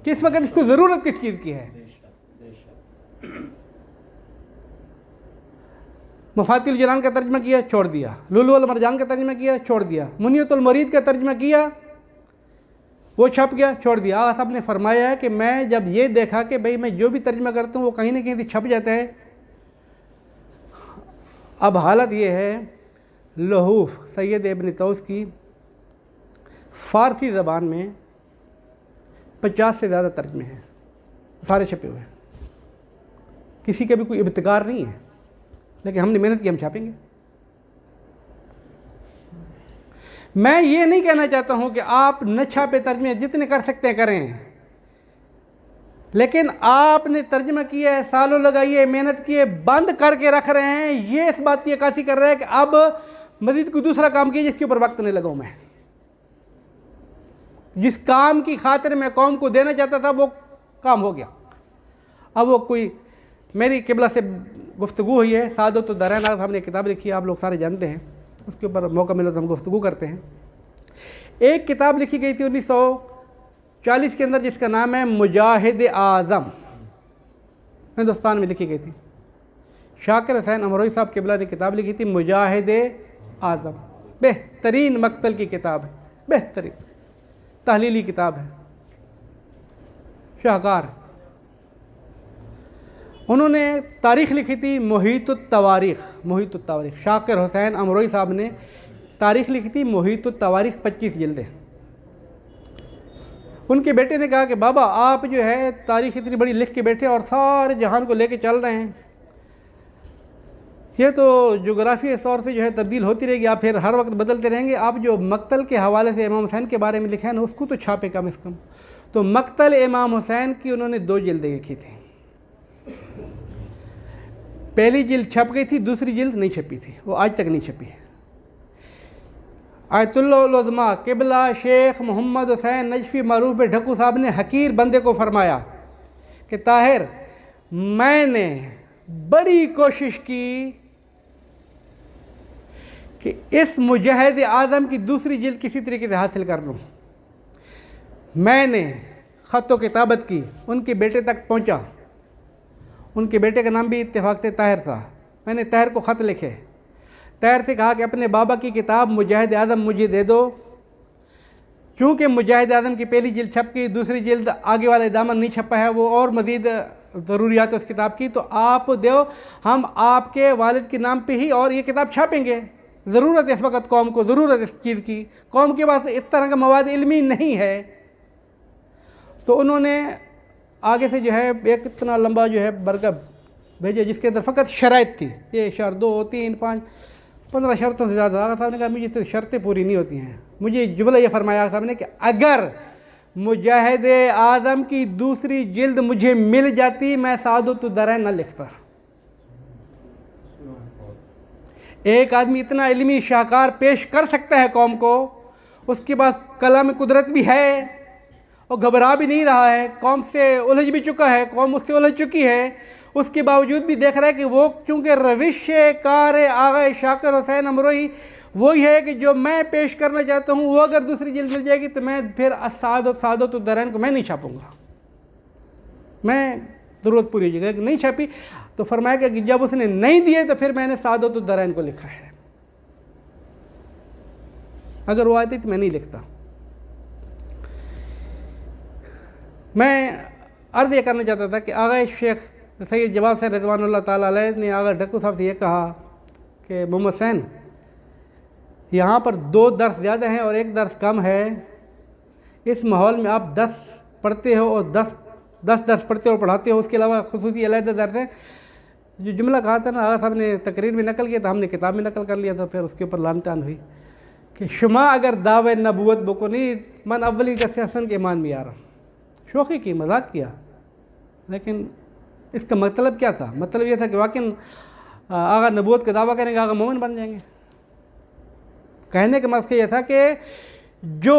کہ اس وقت اس کو ضرورت کس چیز کی ہے. مفاتیح الجنان کا ترجمہ کیا، چھوڑ دیا. لولو والمرجان کا ترجمہ کیا، چھوڑ دیا. منیت المرید کا ترجمہ کیا، وہ چھپ گیا، چھوڑ دیا. آقا صاحب نے فرمایا ہے کہ میں جب یہ دیکھا کہ بھئی میں جو بھی ترجمہ کرتا ہوں وہ کہیں نہ کہیں چھپ جاتا ہے. اب حالت یہ ہے، لحوف سید ابن طوس کی فارسی زبان میں 50 سے زیادہ ترجمے ہیں، سارے چھپے ہوئے ہیں، کسی کا بھی کوئی ابتکار نہیں ہے، لیکن ہم نے محنت کی، ہم چھاپیں گے. میں یہ نہیں کہنا چاہتا ہوں کہ آپ نہ چھاپے ترجمے، جتنے کر سکتے ہیں کریں، لیکن آپ نے ترجمہ کیا ہے، سالوں لگائیے، محنت کیے، بند کر کے رکھ رہے ہیں، یہ اس بات کی عکاسی کر رہے ہیں کہ اب مزید کوئی دوسرا کام کیے جس کے اوپر وقت نہیں لگاؤں. میں جس کام کی خاطر میں قوم کو دینا چاہتا تھا وہ کام ہو گیا. اب وہ کوئی میری قبلہ سے گفتگو ہوئی ہے، سعادت الدارین صاحب نے کتاب لکھی ہے، آپ لوگ سارے جانتے ہیں، اس کے اوپر موقع ملا تو ہم گفتگو کرتے ہیں. ایک کتاب لکھی گئی تھی 1940 کے اندر جس کا نام ہے مجاہد اعظم، ہندوستان میں لکھی گئی تھی. شاکر حسین امروئی صاحب قبلہ نے کتاب لکھی تھی مجاہد اعظم. بہترین مقتل کی کتاب ہے، بہترین تحلیلی کتاب ہے، شاہکار. انہوں نے تاریخ لکھی تھی محیط التواریخ، محیط التواریخ. شاکر حسین امروئی صاحب نے تاریخ لکھی تھی محیط التواریخ، 25 جلدیں. ان کے بیٹے نے کہا کہ بابا آپ جو ہے تاریخ اتنی بڑی لکھ کے بیٹھے اور سارے جہان کو لے کے چل رہے ہیں، یہ تو جغرافی طور سے جو ہے تبدیل ہوتی رہے گی، آپ پھر ہر وقت بدلتے رہیں گے. آپ جو مقتل کے حوالے سے امام حسین کے بارے میں لکھا ہے نا، اس کو تو چھاپے کم از کم. تو مقتل امام حسین کی انہوں نے 2 جلدیں لکھی تھیں. پہلی جلد چھپ گئی تھی، دوسری جلد نہیں چھپی تھی، وہ آج تک نہیں چھپی ہے. آیت اللہ العظمیٰ قبلہ شیخ محمد حسین نجفی معروف ڈھکو صاحب نے حقیر بندے کو فرمایا کہ طاہر میں نے بڑی کوشش کی کہ اس مجاہد اعظم کی دوسری جلد کسی طریقے سے حاصل کر لوں. میں نے خط و کتابت کی، ان کے بیٹے تک پہنچا. ان کے بیٹے کا نام بھی اتفاق سے طاہر تھا. میں نے طاہر کو خط لکھے، طاہر سے کہا کہ اپنے بابا کی کتاب مجاہد اعظم مجھے دے دو. چونکہ مجاہد اعظم کی پہلی جلد چھپ گئی، دوسری جلد آگے والا دامن نہیں چھپا ہے، وہ اور مزید ضروریات اس کتاب کی، تو آپ دیو، ہم آپ کے والد کے نام پہ ہی اور یہ کتاب چھاپیں گے. ضرورت ہے اس وقت قوم کو، ضرورت اس چیز کی، قوم کے پاس اس طرح کا مواد علمی نہیں ہے. تو انہوں نے آگے سے جو ہے ایک اتنا لمبا جو ہے برگب بھیجے جس کے اندر فقط شرائط تھی، یہ شرط 2 3 5 15 شرطوں سے زیادہ. آقا صاحب نے کہا مجھے سے شرطیں پوری نہیں ہوتی ہیں. مجھے جملہ یہ فرمایا آقا صاحب نے کہ اگر مجاہد اعظم کی دوسری جلد مجھے مل جاتی میں سعادت الدارین نہ لکھتا. ایک آدمی اتنا علمی شاہکار پیش کر سکتا ہے قوم کو، اس کے پاس کلام قدرت بھی ہے اور گھبرا بھی نہیں رہا ہے، قوم سے الجھ بھی چکا ہے، قوم اس سے الجھ چکی ہے، اس کے باوجود بھی دیکھ رہا ہے کہ وہ چونکہ روش کار آغا شاکر حسین امروئی وہی ہے کہ جو میں پیش کرنا چاہتا ہوں وہ اگر دوسری جلد مل جائے گی تو میں پھر سعادت الدارین کو میں نہیں چھاپوں گا، میں ضرورت پوری ہو جائے گا. لیکن نہیں چھاپی تو فرمایا کہ جب اس نے نہیں دیے تو پھر میں نے سعادت الدارین کو لکھا ہے. اگر وہ آتی تو میں نہیں لکھتا. میں عرض یہ کرنا چاہتا تھا کہ آغا شیخ سید جواد حسین رضوان اللہ تعالیٰ علیہ نے آغا ڈھکو صاحب سے یہ کہا کہ محمد حسین یہاں پر 2 درس زیادہ ہیں اور 1 درس کم ہے، اس ماحول میں آپ 10 پڑھتے ہو اور 10 درس پڑھتے ہو اور پڑھاتے ہو، اس کے علاوہ خصوصی علیحدہ درس ہیں۔ جو جملہ کہا تھا نا آغا صاحب نے تقریر میں نقل کیا تھا، ہم نے کتاب میں نقل کر لیا تھا، پھر اس کے اوپر لعن طعن ہوئی کہ شما اگر دعوے نبوت بکنی من اولی کا سیاسن کے ایمان میں آ رہا، شوخی کی، مذاق کیا، لیکن اس کا مطلب کیا تھا؟ مطلب یہ تھا کہ واقعی آغا نبوت کا دعویٰ کریں گے آغا مومن بن جائیں گے۔ کہنے کا مقصد یہ تھا کہ جو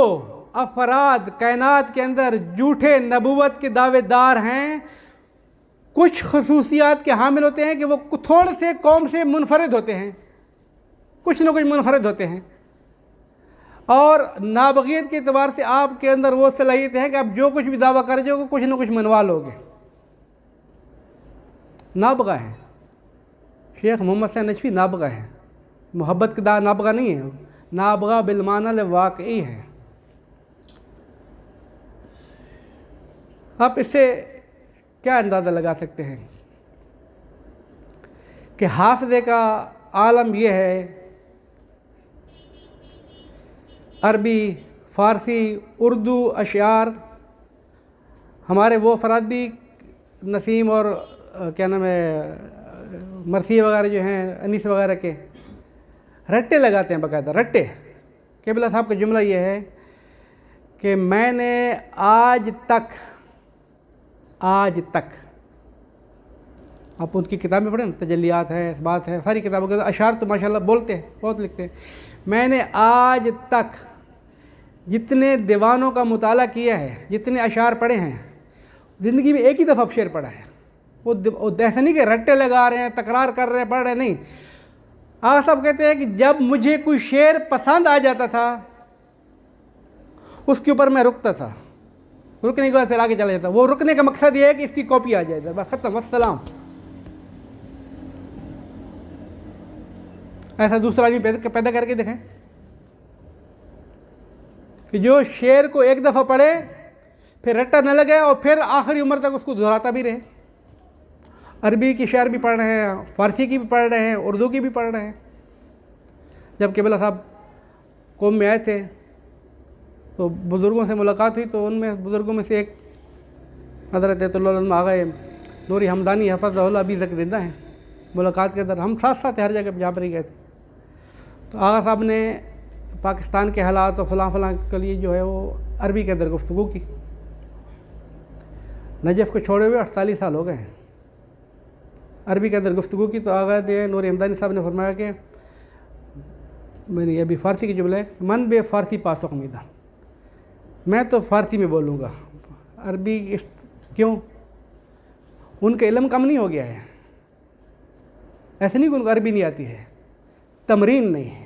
افراد کائنات کے اندر جھوٹے نبوت کے دعوے دار ہیں، کچھ خصوصیات کے حامل ہوتے ہیں کہ وہ تھوڑے سے قوم سے منفرد ہوتے ہیں، کچھ نہ کچھ منفرد ہوتے ہیں، اور نابغیت کے اعتبار سے آپ کے اندر وہ صلاحیت ہے کہ آپ جو کچھ بھی دعویٰ کر جو کچھ نہ کچھ منوا لوگے۔ نابغہ ہیں، شیخ محمد حسین نجفی نابغہ ہیں، محبت کا نابغہ نہیں ہے، نابغہ بالمعنی واقعی ہے۔ آپ اس سے کیا اندازہ لگا سکتے ہیں کہ حافظے کا عالم یہ ہے، عربی، فارسی، اردو اشعار، ہمارے وہ افراد بھی نسیم اور کیا نام ہے مرثیہ وغیرہ جو ہیں انیس وغیرہ کے رٹے لگاتے ہیں، باقاعدہ رٹے۔ قبلہ صاحب کا جملہ یہ ہے کہ میں نے آج تک آپ ان کی کتابیں پڑھیں، تجلیات ہے، اثبات ہے، ساری کتابوں کے اشعار تو ماشاءاللہ بولتے ہیں، بہت لکھتے ہیں۔ میں نے آج تک جتنے دیوانوں کا مطالعہ کیا ہے، جتنے اشعار پڑھے ہیں، زندگی میں ایک ہی دفعہ شعر پڑھا ہے۔ وہ ایسا نہیں کہ رٹے لگا رہے ہیں، تکرار کر رہے ہیں، پڑھ رہے نہیں۔ آغا صاحب کہتے ہیں کہ جب مجھے کوئی شعر پسند آ جاتا تھا اس کے اوپر میں رکتا تھا، رکنے کے بعد پھر آگے چلا جاتا۔ وہ رکنے کا مقصد یہ ہے کہ اس کی کاپی آ جائے، بس ختم، والسلام۔ ایسا دوسرا آدمی پیدا کر کے دیکھیں کہ جو شعر کو ایک دفعہ پڑھے پھر رٹا نہ لگے اور پھر آخری عمر تک اس کو دہراتا بھی رہے۔ عربی کی شعر بھی پڑھ رہے ہیں، فارسی کی بھی پڑھ رہے ہیں، اردو کی بھی پڑھ رہے ہیں۔ جب قبلہ صاحب قوم میں آئے تھے تو بزرگوں سے ملاقات ہوئی، تو ان میں بزرگوں میں سے ایک حضرت ایت اللہ علیہ آغا نوری حمدانی حفظہ اللہ ابھی تک زندہ ہیں۔ ملاقات کے اندر ہم ساتھ ساتھ ہر جگہ جہاں پر ہی گئے تھے، تو آغا صاحب نے پاکستان کے حالات اور فلاں کے لیے جو ہے وہ عربی کے اندر گفتگو کی۔ نجف کو چھوڑے ہوئے 48 سال ہو گئے ہیں، عربی کے اندر گفتگو کی۔ تو آغا نے نوری حمدانی صاحب نے فرمایا کہ میں نے ابھی فارسی کی جملہ ہے، من بے فارسی پاسخ امیدہ، میں تو فارسی میں بولوں گا، عربی کیوں؟ ان کا علم کم نہیں ہو گیا ہے، ایسے نہیں کہ ان کو عربی نہیں آتی ہے، تمرین نہیں ہے۔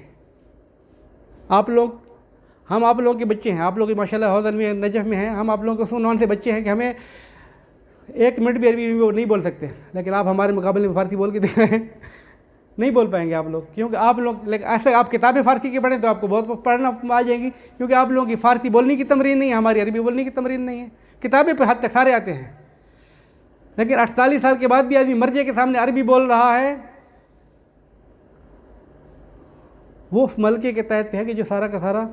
ہم آپ لوگوں کے بچے ہیں، آپ لوگ ماشاءاللہ حوض علمی نجف میں ہیں، ہم آپ لوگوں کے عنوان سے بچے ہیں کہ ہمیں 1 منٹ بھی عربی نہیں بول سکتے، لیکن آپ ہمارے مقابلے میں فارسی بول کے دکھائیں، نہیں بول پائیں گے آپ لوگ، کیونکہ آپ لوگ ایسے آپ کتابیں فارسی کی پڑھیں تو آپ کو بہت پڑھنا آ جائیں گی، کیونکہ آپ لوگوں کی فارسی بولنے کی تمرین نہیں ہے، ہماری عربی بولنے کی تمرین نہیں ہے۔ کتابیں پہ حد تک سارے آتے ہیں، لیکن 48 سال کے بعد بھی آدمی مرجع کے سامنے عربی بول رہا ہے، وہ اس ملکے کے تحت ہے کہ جو سارا کا سارا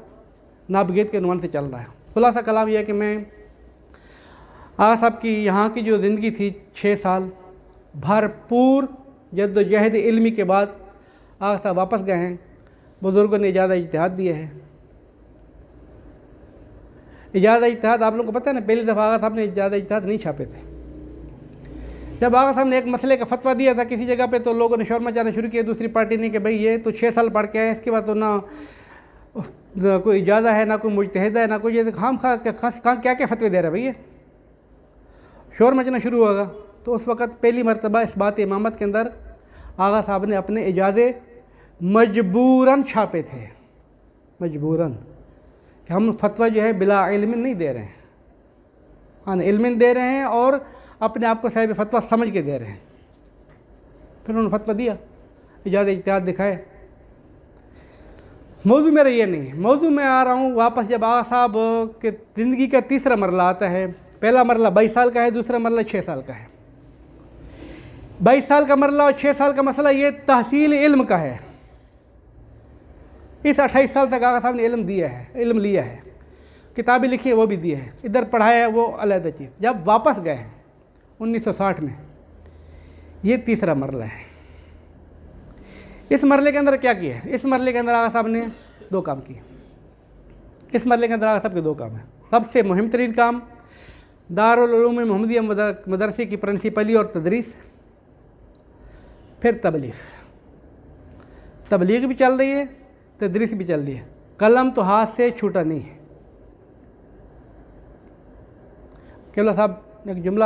نابغیت کے عنوان سے چل رہا ہے۔ خلاصہ کلام یہ ہے کہ میں آغا صاحب کی یہاں کی جو زندگی تھی 6 سال بھرپور جد و جہد علمی کے بعد آغا صاحب واپس گئے ہیں۔ بزرگوں نے اجازہ اجتہاد دیا ہے۔ اجازہ اجتہاد آپ لوگوں کو پتہ ہے نا، پہلی دفعہ آغا صاحب نے اجازہ اجتہاد نہیں چھاپے تھے۔ جب آغا صاحب نے ایک مسئلے کا فتویٰ دیا تھا کسی جگہ پہ، تو لوگوں نے شور مچانا شروع کیا دوسری پارٹی نے کہ بھئی یہ تو 6 سال پڑھ کے آئے، اس کے بعد تو نہ کوئی اجازہ ہے، نہ کوئی مجتہد ہے، نہ کوئی خام کیا کیا فتوے دے رہا ہے بھئی، شور مچنا شروع ہوگا۔ تو اس وقت پہلی مرتبہ اس بات امامت کے اندر آغا صاحب نے اپنے اجازے مجبوراً چھاپے تھے، مجبوراً، کہ ہم فتویٰ جو ہے بلا علم نہیں دے رہے ہیں، ہاں علم دے رہے ہیں اور اپنے آپ کو صاحب فتویٰ سمجھ کے دے رہے ہیں۔ پھر انہوں نے فتویٰ دیا، اجازہ اجتہاد دکھائے۔ موضوع میرا یہ نہیں ہے، موضوع میں آ رہا ہوں واپس جب آغا صاحب کے زندگی کا تیسرا مرحلہ آتا ہے۔ پہلا مرلہ 22 سال کا ہے، دوسرا مرلہ 6 سال کا ہے۔ 22 سال کا مرلہ اور 6 سال کا مسئلہ یہ تحصیل علم کا ہے۔ اس 28 سال تک آغا صاحب نے علم لیا ہے، کتابیں لکھی ہے وہ بھی دی ہے، ادھر پڑھایا ہے وہ علیحدہ چیز۔ جب واپس گئے ہیں 1960 میں، یہ تیسرا مرلہ ہے۔ اس مرلے کے اندر کیا کیا ہے؟ اس مرلے کے اندر آغا صاحب نے 2 کام کیے۔ اس مرلے کے اندر آغا صاحب کے 2 کام ہیں۔ سب سے مہم ترین کام دارالعلوم محمدیہ مدرسے کی پرنسپلی اور تدریس، پھر تبلیغ بھی چل رہی ہے، تدریس بھی چل رہی ہے، قلم تو ہاتھ سے چھوٹا نہیں ہے۔ قبلہ صاحب نے ایک جملہ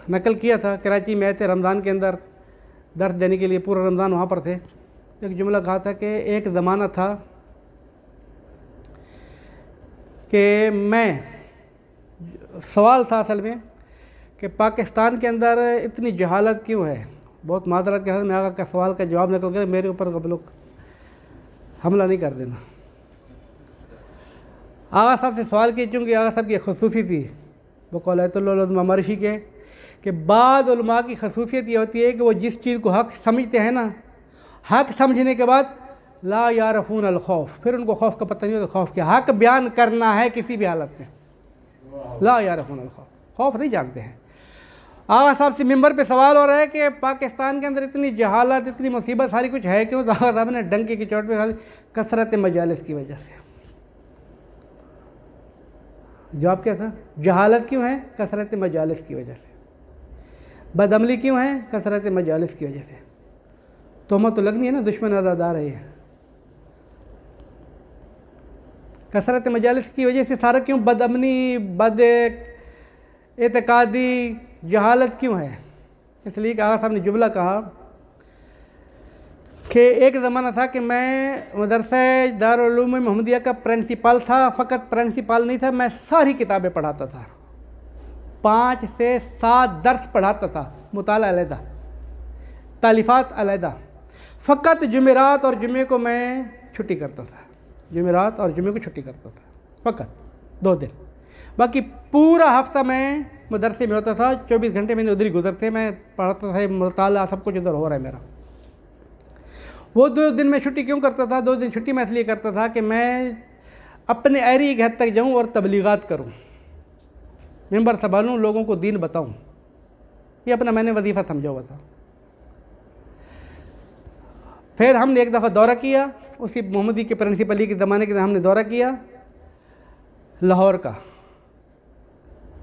نقل کیا تھا، کراچی میں آئے تھے رمضان کے اندر درس دینے کے لیے، پورا رمضان وہاں پر تھے۔ ایک جملہ کہا تھا کہ ایک زمانہ تھا کہ سوال تھا اصل میں کہ پاکستان کے اندر اتنی جہالت کیوں ہے۔ بہت معذرت کے ساتھ میں آگا کا سوال کا جواب نکل کر میرے اوپر اب لوگ حملہ نہیں کر دینا۔ آغا صاحب سے سوال کیے، چونکہ آغا صاحب کی خصوصی تھی وہ قولۃ العلماء مرشی کے، کہ بعض علماء کی خصوصیت یہ ہوتی ہے کہ وہ جس چیز کو حق سمجھتے ہیں نا، حق سمجھنے کے بعد لا یعرفون الخوف، پھر ان کو خوف کا پتہ نہیں ہوتا۔ خوف کیا؟ حق بیان کرنا ہے کسی بھی حالت میں، لا یعرفون الخوف، خوف نہیں جانتے ہیں۔ آغا صاحب سے ممبر پہ سوال ہو رہا ہے کہ پاکستان کے اندر اتنی جہالت، اتنی مصیبت ساری کچھ ہے کیوں؟ تو آغا صاحب نے ڈنکے کی چوٹ پہ کہا کثرت مجالس کی وجہ سے۔ جواب کیا تھا؟ جہالت کیوں ہے؟ کثرت مجالس کی وجہ سے۔ بدعملی کیوں ہے؟ کثرت مجالس کی وجہ سے۔ تہمت تو لگنی ہے نا، دشمن آزادار ہے۔ کثرت مجالس کی وجہ سے سارا کیوں؟ بدعملی، بد اعتقادی، جہالت کیوں ہے؟ اس لیے کہ آغا صاحب نے جملہ کہا کہ ایک زمانہ تھا کہ میں مدرسہ دارالعلوم محمدیہ کا پرنسپل تھا، فقط پرنسپل نہیں تھا، میں ساری کتابیں پڑھاتا تھا، 5 سے 7 درس پڑھاتا تھا، مطالعہ علیحدہ، تالیفات علیحدہ۔ فقط جمعرات اور جمعے کو میں چھٹی کرتا تھا، جمعرات اور جمعے کو چھٹی کرتا تھا، فقط 2 دن، باقی پورا ہفتہ میں مدرسے میں ہوتا تھا، 24 گھنٹے میں ادھر ہی گزرتے، میں پڑھتا تھا، مطالعہ سب کچھ ادھر ہو رہا ہے میرا۔ وہ 2 دن میں چھٹی کیوں کرتا تھا؟ 2 دن چھٹی میں اس لیے کرتا تھا کہ میں اپنے ایریا کی حد تک جاؤں اور تبلیغات کروں، ممبر سنبھالوں، لوگوں کو دین بتاؤں، یہ اپنا میں نے وظیفہ سمجھا ہوا تھا۔ پھر ہم نے ایک دفعہ دورہ کیا، اسی محمدی کے پرنسپلی کے زمانے کے ہم نے دورہ کیا لاہور کا،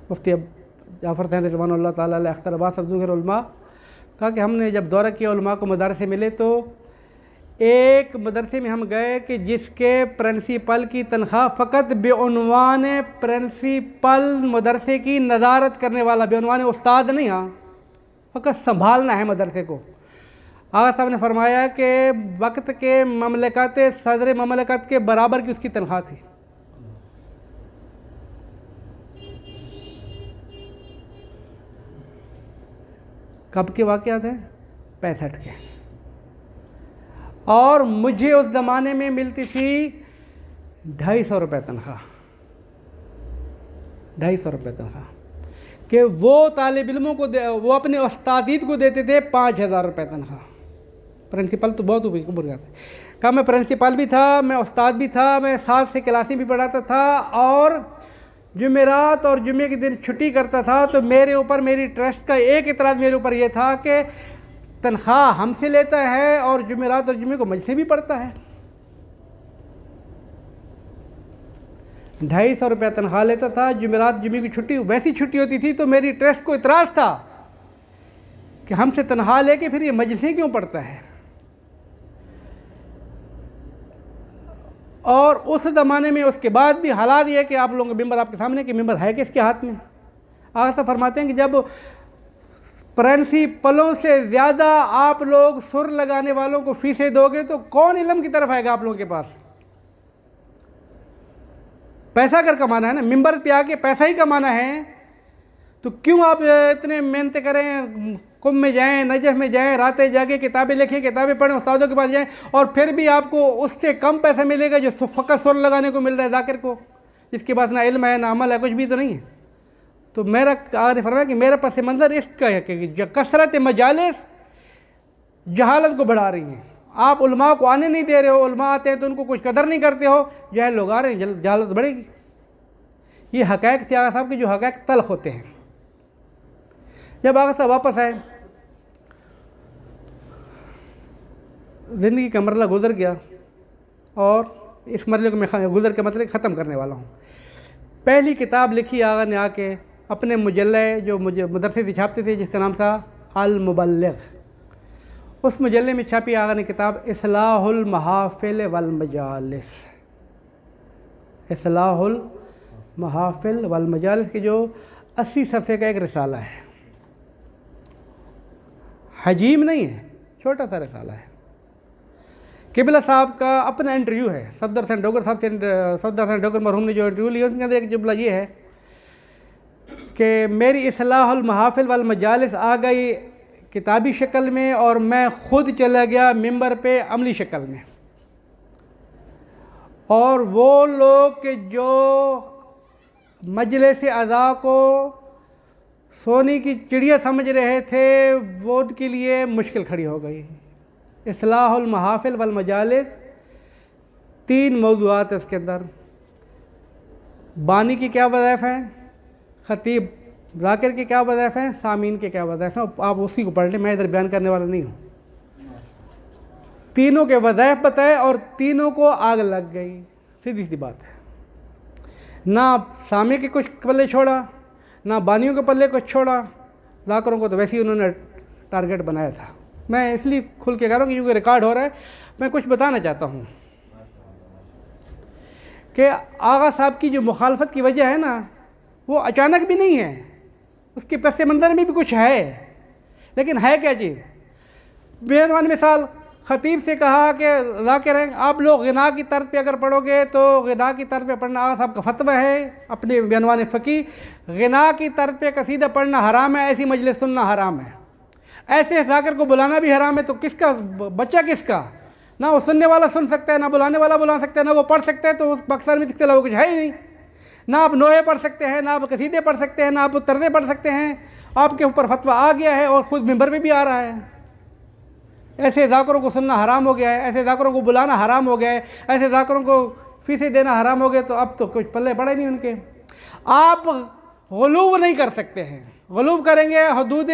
مفتی جعفر صاحب رضوان اللہ تعالیٰ علیہ اختر عباس افضل علماء، کہا کہ ہم نے جب دورہ کیا علماء کو مدارس ملے تو ایک مدرسے میں ہم گئے کہ جس کے پرنسپل کی تنخواہ فقط بعنوان پرنسپل مدرسے کی نظارت کرنے والا، بعنوان استاد نہیں، ہاں فقط سنبھالنا ہے مدرسے کو۔ آغا صاحب نے فرمایا کہ وقت کے مملکت صدر مملکت کے برابر کی اس کی تنخواہ تھی۔ کب کے واقعات ہیں؟ 65 کے۔ اور مجھے اس زمانے میں ملتی تھی 250 روپے تنخواہ، 250 روپے تنخواہ، کہ وہ طالب علموں کو وہ اپنے استادیت کو دیتے تھے 5000 روپے تنخواہ۔ پرنسپل تو بہت اوپر جاتے، کہا میں پرنسپل بھی تھا، میں استاد بھی تھا، میں 7 سے کلاسیں بھی پڑھاتا تھا، اور جمعرات اور جمعے کے دن چھٹی کرتا تھا، تو میرے اوپر میری ٹرسٹ کا ایک اعتراض میرے اوپر یہ تھا کہ تنخواہ ہم سے لیتا ہے اور جمعرات اور جمعے کو مجھ سے بھی پڑھتا ہے۔ 250 روپے تنخواہ لیتا تھا، جمعرات جمعے کی چھٹی ویسی چھٹی ہوتی تھی، تو میری ٹرسٹ کو اعتراض تھا کہ ہم سے تنخواہ لے کے پھر یہ مجلسیں کیوں پڑھتا ہے۔ اور اس زمانے میں اس کے بعد بھی حالات یہ کہ آپ لوگوں کا ممبر آپ کے سامنے کہ ممبر ہے کس کے ہاتھ میں۔ آغا صاحب فرماتے ہیں کہ جب پرنسپلوں سے زیادہ آپ لوگ سر لگانے والوں کو فیسیں دو گے تو کون علم کی طرف آئے گا آپ لوگوں کے پاس؟ پیسہ اگر کمانا ہے نا، ممبر پہ آ کے پیسہ ہی کمانا ہے، تو کیوں آپ اتنے محنت کریں، قم میں جائیں، نجف میں جائیں، راتیں جاگیں، کتابیں لکھیں، کتابیں پڑھیں، استادوں کے پاس جائیں، اور پھر بھی آپ کو اس سے کم پیسہ ملے گا جو فقط سر لگانے کو مل رہا ہے ذاکر کو، جس کے پاس نہ علم ہے نہ عمل ہے، کچھ بھی تو نہیں ہے۔ تو میرا آقا نے فرمایا کہ میرا پس منظر اس کا ہے کہ کثرت مجالس جہالت کو بڑھا رہی ہیں. آپ علماء کو آنے نہیں دے رہے ہو، علماء آتے ہیں تو ان کو کچھ قدر نہیں کرتے ہو، جاہل لوگ آ رہے ہیں، جہالت بڑھے گی. یہ حقائق تھے آقا صاحب کے جو حقائق تلخ ہوتے ہیں. جب آقا صاحب واپس آئے، زندگی کا مرحلہ گزر گیا اور اس مرحلے کو میں گزر کے مسئلے ختم کرنے والا ہوں. پہلی کتاب لکھی آقا نے آ کے اپنے مجلے جو مدرسے سے چھاپتے تھے جس کا نام تھا المبلغ. اس مجلے میں چھاپی آقا نے کتاب اصلاح المحافل والمجالس. اصلاح المحافل والمجالس کی جو 80 صفحے کا ایک رسالہ ہے. حجیم نہیں ہے، چھوٹا سا رسالہ ہے. قبلہ صاحب کا اپنا انٹرویو ہے صفدر حسین ڈوگر صاحب سے. صفدر حسین ڈوگر مرحوم نے جو انٹرویو لیا اس کے اندر ایک جملہ یہ ہے کہ میری اصلاح المحافل والمجالس آ گئی کتابی شکل میں اور میں خود چلا گیا ممبر پہ عملی شکل میں. اور وہ لوگ کہ جو مجلس اعضاء کو سونے کی چڑیا سمجھ رہے تھے وہ ان کے لیے مشکل کھڑی ہو گئی. اصلاح المحافل والمجالس 3 موضوعات اس کے اندر. بانی کی کیا وظائف ہیں، خطیب ذاکر کے کیا وظائف ہیں، سامعین کے کیا وظائف ہیں. آپ اسی کو پڑھ لیں، میں ادھر بیان کرنے والا نہیں ہوں. تینوں کے وظائف بتائے اور تینوں کو آگ لگ گئی. سیدھی سی بات ہے. نہ سامع کے کچھ پلے چھوڑا، نہ بانیوں کے پلے کچھ چھوڑا. ذاکروں کو تو ویسے ہی انہوں نے ٹارگٹ بنایا تھا. میں اس لیے کھل کے کہہ رہا ہوں کہ کیونکہ ریکارڈ ہو رہا ہے. میں کچھ بتانا چاہتا ہوں کہ آغا صاحب کی جو مخالفت کی وجہ ہے نا وہ اچانک بھی نہیں ہے، اس کے پس منظر میں بھی کچھ ہے. لیکن ہے کیا چیز؟ بےعنوان مثال خطیب سے کہا کہ ذاکر ہیں آپ لوگ غنا کی طرز پہ اگر پڑھو گے تو غنا کی طرز پہ پڑھنا آغا صاحب کا فتویٰ ہے اپنے بےعنوان فقی. غنا کی طرز پہ قصیدہ پڑھنا حرام ہے، ایسی مجلس سننا حرام ہے. ایسے ذاکر کو بلانا بھی حرام ہے. تو کس کا بچہ کس کا؟ نہ وہ سننے والا سن سکتا ہے، نہ بلانے والا بلا سکتا ہے، نہ وہ پڑھ سکتا ہے. تو اس پاکستان میں اس کے علاوہ کچھ ہے ہی نہیں. نہ آپ نوحے پڑھ سکتے ہیں، نہ آپ قصیدے پڑھ سکتے ہیں، نہ آپ طرزیں پڑھ سکتے ہیں. آپ کے اوپر فتویٰ آ گیا ہے اور خود ممبر پہ بھی آ رہا ہے. ایسے ذاکروں کو سننا حرام ہو گیا ہے، ایسے ذاکروں کو بلانا حرام ہو گیا ہے، ایسے ذاکروں کو فیسیں دینا حرام ہو گیا. تو اب تو کچھ پلے پڑے نہیں ان کے. آپ غلو نہیں کر سکتے ہیں. غلو کریں گے حدود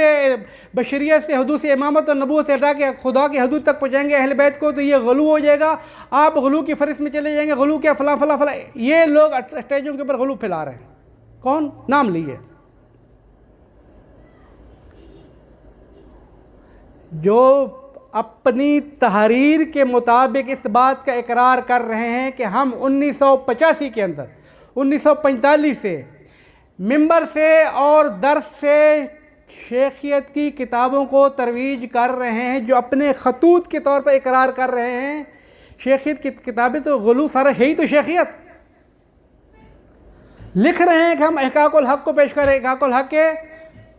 بشریت سے، حدود امامت اور نبوت سے ہٹا کے خدا کی حدود تک پہنچائیں گے اہل بیت کو، تو یہ غلو ہو جائے گا. آپ غلو کی فہرست میں چلے جائیں گے. غلو کیا فلاں فلاں فلاں. یہ لوگ اسٹیجوں کے اوپر غلو پھیلا رہے ہیں. کون؟ نام لیجیے. جو اپنی تحریر کے مطابق اس بات کا اقرار کر رہے ہیں کہ ہم 1985 کے اندر 1945 سے ممبر سے اور درس سے شیخیت کی کتابوں کو ترویج کر رہے ہیں، جو اپنے خطوط کے طور پر اقرار کر رہے ہیں شیخیت کی کتابیں، تو غلو سارا ہے ہی تو شیخیت. لکھ رہے ہیں کہ ہم احقاق الحق کو پیش کر رہے ہیں، احقاق الحق کے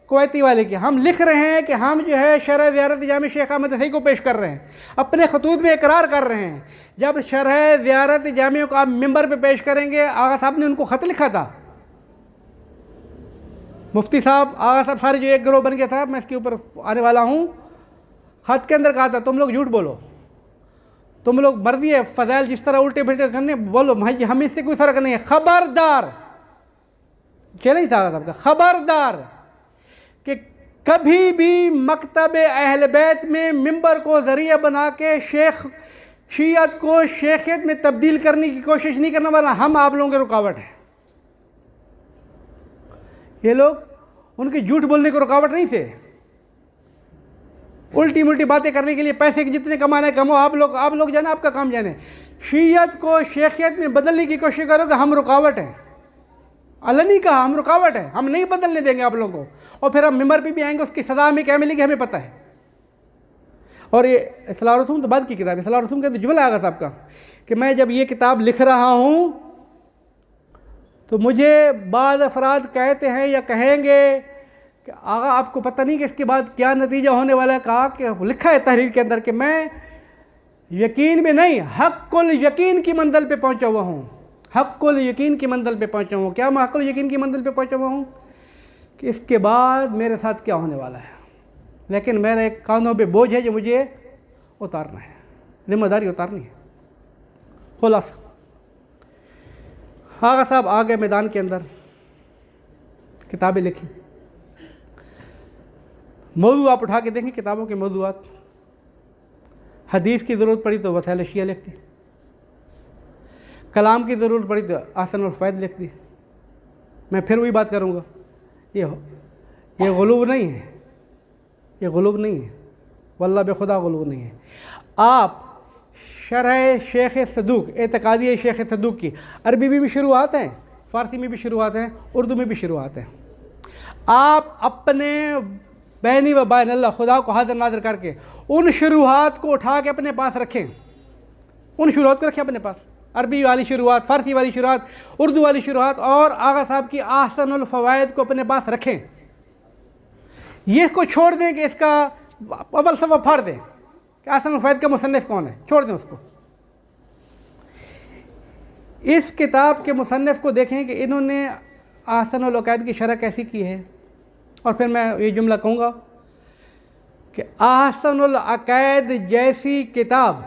کویتی والے کی. ہم لکھ رہے ہیں کہ ہم جو ہے شرح زیارت جامع شیخ احمد صحیح کو پیش کر رہے ہیں، اپنے خطوط میں اقرار کر رہے ہیں. جب شرح زیارت جامع کو آپ ممبر پہ پیش کریں گے، آغا صاحب نے ان کو خط لکھا تھا. مفتی صاحب، آغا صاحب سارے جو ایک گروہ بن گیا تھا، میں اس کے اوپر آنے والا ہوں. خط کے اندر کہا تھا تم لوگ جھوٹ بولو، تم لوگ مرضی ہے فضائل جس طرح الٹے پھلٹے کرنے بولو، ہم اس سے کوئی فرق نہیں ہے. خبردار چیلنج تھا آغا صاحب کا، خبردار کہ کبھی بھی مکتب اہل بیت میں ممبر کو ذریعہ بنا کے شیعت کو شیخیت میں تبدیل کرنے کی کوشش نہیں کرنا، ورنہ ہم آپ لوگوں کے رکاوٹ ہیں. یہ لوگ ان کے جھوٹ بولنے کو رکاوٹ نہیں تھے، الٹی ملٹی باتیں کرنے کے لیے پیسے کے جتنے کمانے کماؤ. آپ لوگ جانے، آپ کا کام جانے. شیعت کو شیخیت میں بدلنے کی کوشش کرو کہ ہم رکاوٹ ہیں. علنی کہا ہم رکاوٹ ہیں، ہم نہیں بدلنے دیں گے آپ لوگوں کو. اور پھر ہم ممبر پہ بھی آئیں گے، اس کی سزا ہمیں کیا ملے گی ہمیں پتہ ہے. اور یہ اصلاح رسوم تو بعد کی کتاب ہے. اصلاح رسوم کا جملہ آغا صاحب کا کہ میں جب یہ کتاب لکھ رہا ہوں تو مجھے بعض افراد کہتے ہیں یا کہیں گے کہ آغا آپ کو پتہ نہیں کہ اس کے بعد کیا نتیجہ ہونے والا ہے. کہا کہ لکھا ہے تحریر کے اندر کہ میں یقین میں نہیں، حق الیقین کی منزل پہ پہنچا ہوا ہوں. حق الیقین کی منزل پہ پہنچا ہوں. کیا میں حق الیقین کی منزل پہ پہنچا ہوا ہوں کہ اس کے بعد میرے ساتھ کیا ہونے والا ہے، لیکن میرے کاندھوں پہ بوجھ ہے جو مجھے اتارنا ہے، ذمہ داری اتارنی ہے۔ خلاصہ آغا صاحب آ گئے میدان کے اندر، کتابیں لکھی۔ موضوع آپ اٹھا کے دیکھیں کتابوں کے موضوعات، حدیث کی ضرورت پڑی تو وسائل شیعہ لکھ دی، کلام کی ضرورت پڑی تو احسن الفوائد لکھ دی۔ میں پھر وہی بات کروں گا، یہ غلو نہیں ہے، یہ غلو نہیں ہے، واللہ بے خدا غلو نہیں ہے۔ آپ شرح شیخ صدوق، اعتقادی شیخ صدوق کی عربی میں بھی شروعات ہیں، فارسی میں بھی شروعات ہیں، اردو میں بھی شروعات ہیں۔ آپ اپنے بینی و بین اللہ خدا کو حاضر ناظر کر کے ان شروحات کو اٹھا کے اپنے پاس رکھیں، ان شروحات کو رکھیں اپنے پاس، عربی والی شروحات، فارسی والی شروحات، اردو والی شروحات، اور آغا صاحب کی احسن الفوائد کو اپنے پاس رکھیں۔ یہ کو چھوڑ دیں کہ اس کا اول صفحہ پھاڑ دیں کہ احسن الفوائد کا مصنف کون ہے، چھوڑ دیں اس کو۔ اس کتاب کے مصنف کو دیکھیں کہ انہوں نے احسن العقائد کی شرح کیسی کی ہے، اور پھر میں یہ جملہ کہوں گا کہ احسن العقائد جیسی کتاب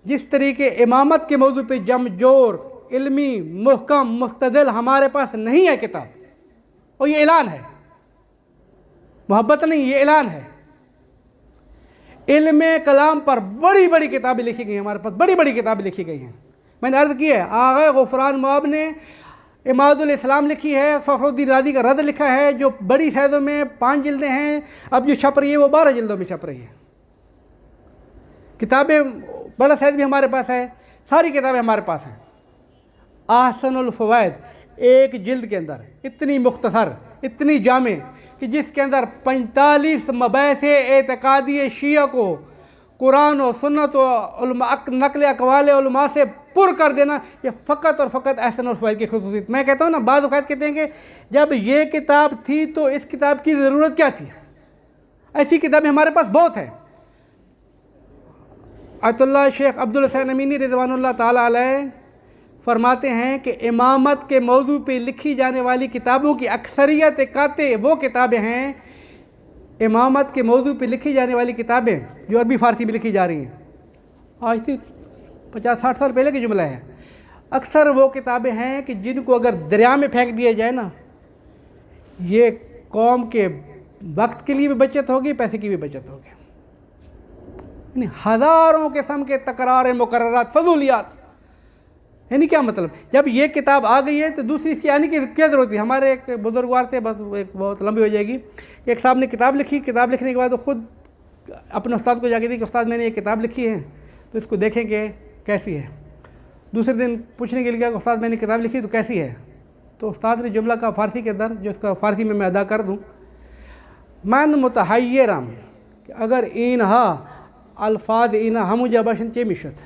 جس طریقے امامت کے موضوع پہ جمجور، علمی، محکم، مستدل ہمارے پاس نہیں ہے کتاب، اور یہ اعلان ہے، محبت نہیں، یہ اعلان ہے۔ علم کلام پر بڑی بڑی کتابیں لکھی گئی ہیں، ہمارے پاس بڑی بڑی کتابیں لکھی گئی ہیں۔ میں نے عرض کی ہے، آغا غفران مواب نے اماد الاسلام لکھی ہے، فخر الدین رازی کا رد لکھا ہے جو بڑی سائزوں میں 5 جلدیں ہیں، اب جو چھپ رہی ہے وہ 12 جلدوں میں چھپ رہی ہے۔ کتابیں بڑا سائز بھی ہمارے پاس ہے، ساری کتابیں ہمارے پاس ہیں۔ احسن الفوائد ایک جلد کے اندر اتنی مختصر، اتنی جامع، کہ جس کے اندر 45 مباحث اعتقادی شیعہ کو قرآن و سنت و نقل اقوال علماء سے پر کر دینا، یہ فقط اور فقط احسن الفوائد کی خصوصیت۔ میں کہتا ہوں نا، بعض اوقات کہتے ہیں کہ جب یہ کتاب تھی تو اس کتاب کی ضرورت کیا تھی؟ ایسی کتابیں ہمارے پاس بہت ہیں۔ آیت اللہ شیخ عبدالحسین امینی رضوان اللہ تعالیٰ علیہ فرماتے ہیں کہ امامت کے موضوع پہ لکھی جانے والی کتابوں کی اکثریت قاطع وہ کتابیں ہیں، امامت کے موضوع پہ لکھی جانے والی کتابیں جو عربی فارسی میں لکھی جا رہی ہیں، آج سے 50-60 سال پہلے کی جملہ ہے، اکثر وہ کتابیں ہیں کہ جن کو اگر دریا میں پھینک دیا جائے نا، یہ قوم کے وقت کے لیے بھی بچت ہوگی، پیسے کی بھی بچت ہوگی۔ یعنی ہزاروں قسم کے تکرار مقررات، فضولیات، یعنی کیا مطلب؟ جب یہ کتاب آ گئی ہے تو دوسری اس کی آنے کی کیا ضرورت تھی؟ ہمارے ایک بزرگوار تھے، بس ایک بہت لمبی ہو جائے گی، ایک صاحب نے کتاب لکھی، کتاب لکھنے کے بعد وہ خود اپنے استاد کو جا کے دی کہ استاد میں نے یہ کتاب لکھی ہے تو اس کو دیکھیں کہ کیسی ہے۔ دوسرے دن پوچھنے کے لیے کہ استاد میں نے کتاب لکھی تو کیسی ہے؟ تو استاد نے جملہ کا فارسی کے اندر، جو اس کا فارسی میں ادا کر دوں، من متحیرم کہ اگر اینہا الفاظ اینہا ہمجھے باشن چے مشت،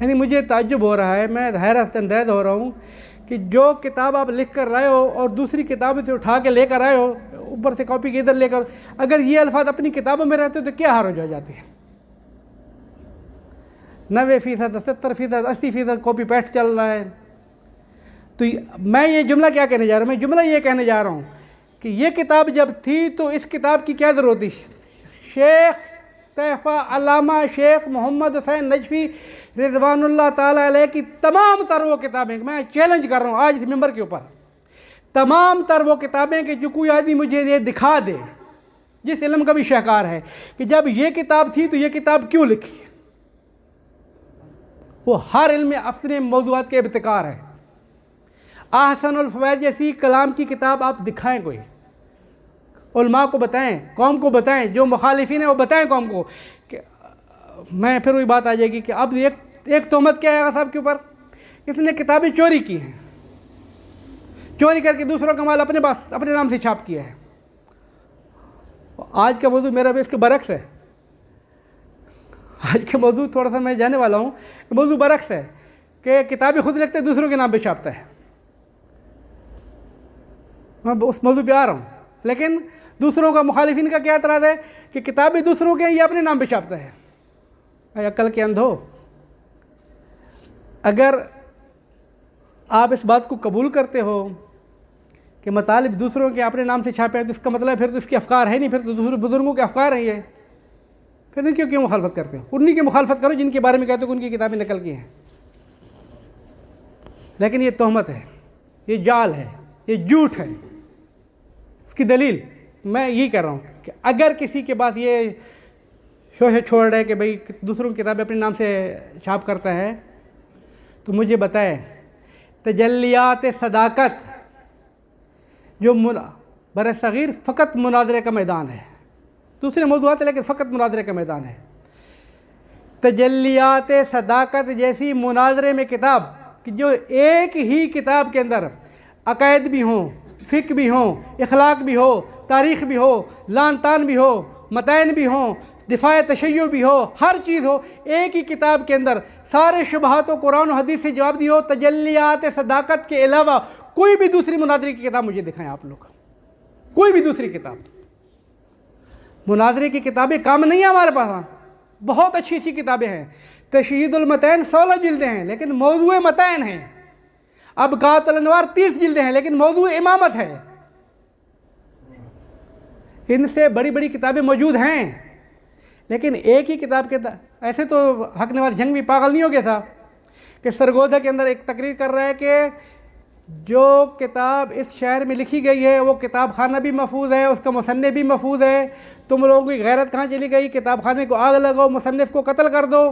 یعنی مجھے تعجب ہو رہا ہے، میں حیرت اندیز ہو رہا ہوں کہ جو کتاب آپ لکھ کر لائے ہو اور دوسری کتابوں سے اٹھا کے لے کر آئے ہو، اوپر سے کاپی کے ادھر لے کر، اگر یہ الفاظ اپنی کتابوں میں رہتے تو کیا حرج ہو جاتی ہے؟ 90%، 70%، 80% کاپی پیسٹ چل رہا ہے۔ تو میں یہ جملہ کیا کہنے جا رہا ہوں؟ میں جملہ یہ کہنے جا رہا ہوں کہ یہ کتاب جب تھی تو اس کتاب کی کیا ضرورت تھی؟ شیخ طیفہ علامہ شیخ محمد حسین نجفی رضوان اللہ تعالیٰ علیہ کی تمام تر وہ کتابیں، میں چیلنج کر رہا ہوں آج اس ممبر کے اوپر، تمام تر وہ کتابیں کہ جو کوئی آدمی مجھے یہ دکھا دے جس علم کا بھی شاہکار ہے کہ جب یہ کتاب تھی تو یہ کتاب کیوں لکھی؟ وہ ہر علم میں اپنے موضوعات کے ابتکار ہے۔ احسن الفوائد جیسی کلام کی کتاب آپ دکھائیں، کوئی علماء کو بتائیں، قوم کو بتائیں، جو مخالفین ہیں وہ بتائیں قوم کو کہ میں پھر وہی بات آ جائے گی کہ اب ایک تہمت کیا ہے آغا صاحب کے اوپر؟ اس نے کتابیں چوری کی ہیں، چوری کر کے دوسروں کا مال اپنے پاس اپنے نام سے چھاپ کیا ہے۔ آج کا موضوع میرا بھی اس کے برعکس ہے، آج کے موضوع تھوڑا سا میں جانے والا ہوں، موضوع برعکس ہے کہ کتابیں خود لکھتے دوسروں کے نام پہ چھاپتا ہے۔ میں اس موضوع پہ آ رہا ہوں، لیکن دوسروں کا، مخالفین کا کیا اعتراض ہے کہ کتابیں دوسروں کے ہیں، یہ اپنے نام پہ چھاپتا ہے۔ اے عقل کے اندھو، اگر آپ اس بات کو قبول کرتے ہو کہ مطالب دوسروں کے اپنے نام سے چھاپے ہیں، تو اس کا مطلب پھر تو اس کے افکار ہے نہیں، پھر تو دوسرے بزرگوں کے افکار ہیں یہ، پھر ان کی کیوں مخالفت کرتے ہو؟ انہی کی مخالفت کرو جن کے بارے میں کہتے ہو کہ ان کی کتابیں نقل کی ہیں۔ لیکن یہ تہمت ہے، یہ جال ہے، یہ جھوٹ ہے۔ اس کی دلیل میں یہی کر رہا ہوں کہ اگر کسی کے پاس یہ شوشے چھوڑ رہے کہ بھئی دوسروں کی کتابیں اپنے نام سے چھاپ کرتا ہے، تو مجھے بتائے تجلیات صداقت جو برصغیر فقط مناظرے کا میدان ہے، دوسرے موضوعات ہے لیکن فقط مناظرے کا میدان ہے۔ تجلیات صداقت جیسی مناظرے میں کتاب کہ جو ایک ہی کتاب کے اندر عقائد بھی ہوں، فقہ بھی ہوں، اخلاق بھی ہو، تاریخ بھی ہو، لان تان بھی ہو، متائن بھی ہوں، دفاع تشیع بھی ہو، ہر چیز ہو، ایک ہی کتاب کے اندر سارے شبہات و قرآن و حدیث سے جواب دی ہو۔ تجلیات صداقت کے علاوہ کوئی بھی دوسری مناظرے کی کتاب مجھے دکھائیں آپ لوگ، کوئی بھی دوسری کتاب۔ مناظرے کی کتابیں کام نہیں ہیں ہمارے پاس، بہت اچھی اچھی کتابیں ہیں۔ تشہید المتین 16 جلدیں ہیں لیکن موضوع متائن ہیں۔ ابقات الانوار 30 جلدیں ہیں لیکن موضوع امامت ہے۔ ان سے بڑی بڑی کتابیں موجود ہیں لیکن ایک ہی کتاب کے ایسے تو حق نواز جنگ بھی پاگل نہیں ہو گیا تھا کہ سرگودا کے اندر ایک تقریر کر رہا ہے کہ جو کتاب اس شہر میں لکھی گئی ہے وہ کتاب خانہ بھی محفوظ ہے، اس کا مصنف بھی محفوظ ہے، تم لوگوں کی غیرت کہاں چلی گئی؟ کتاب خانے کو آگ لگاؤ، مصنف کو قتل کر دو۔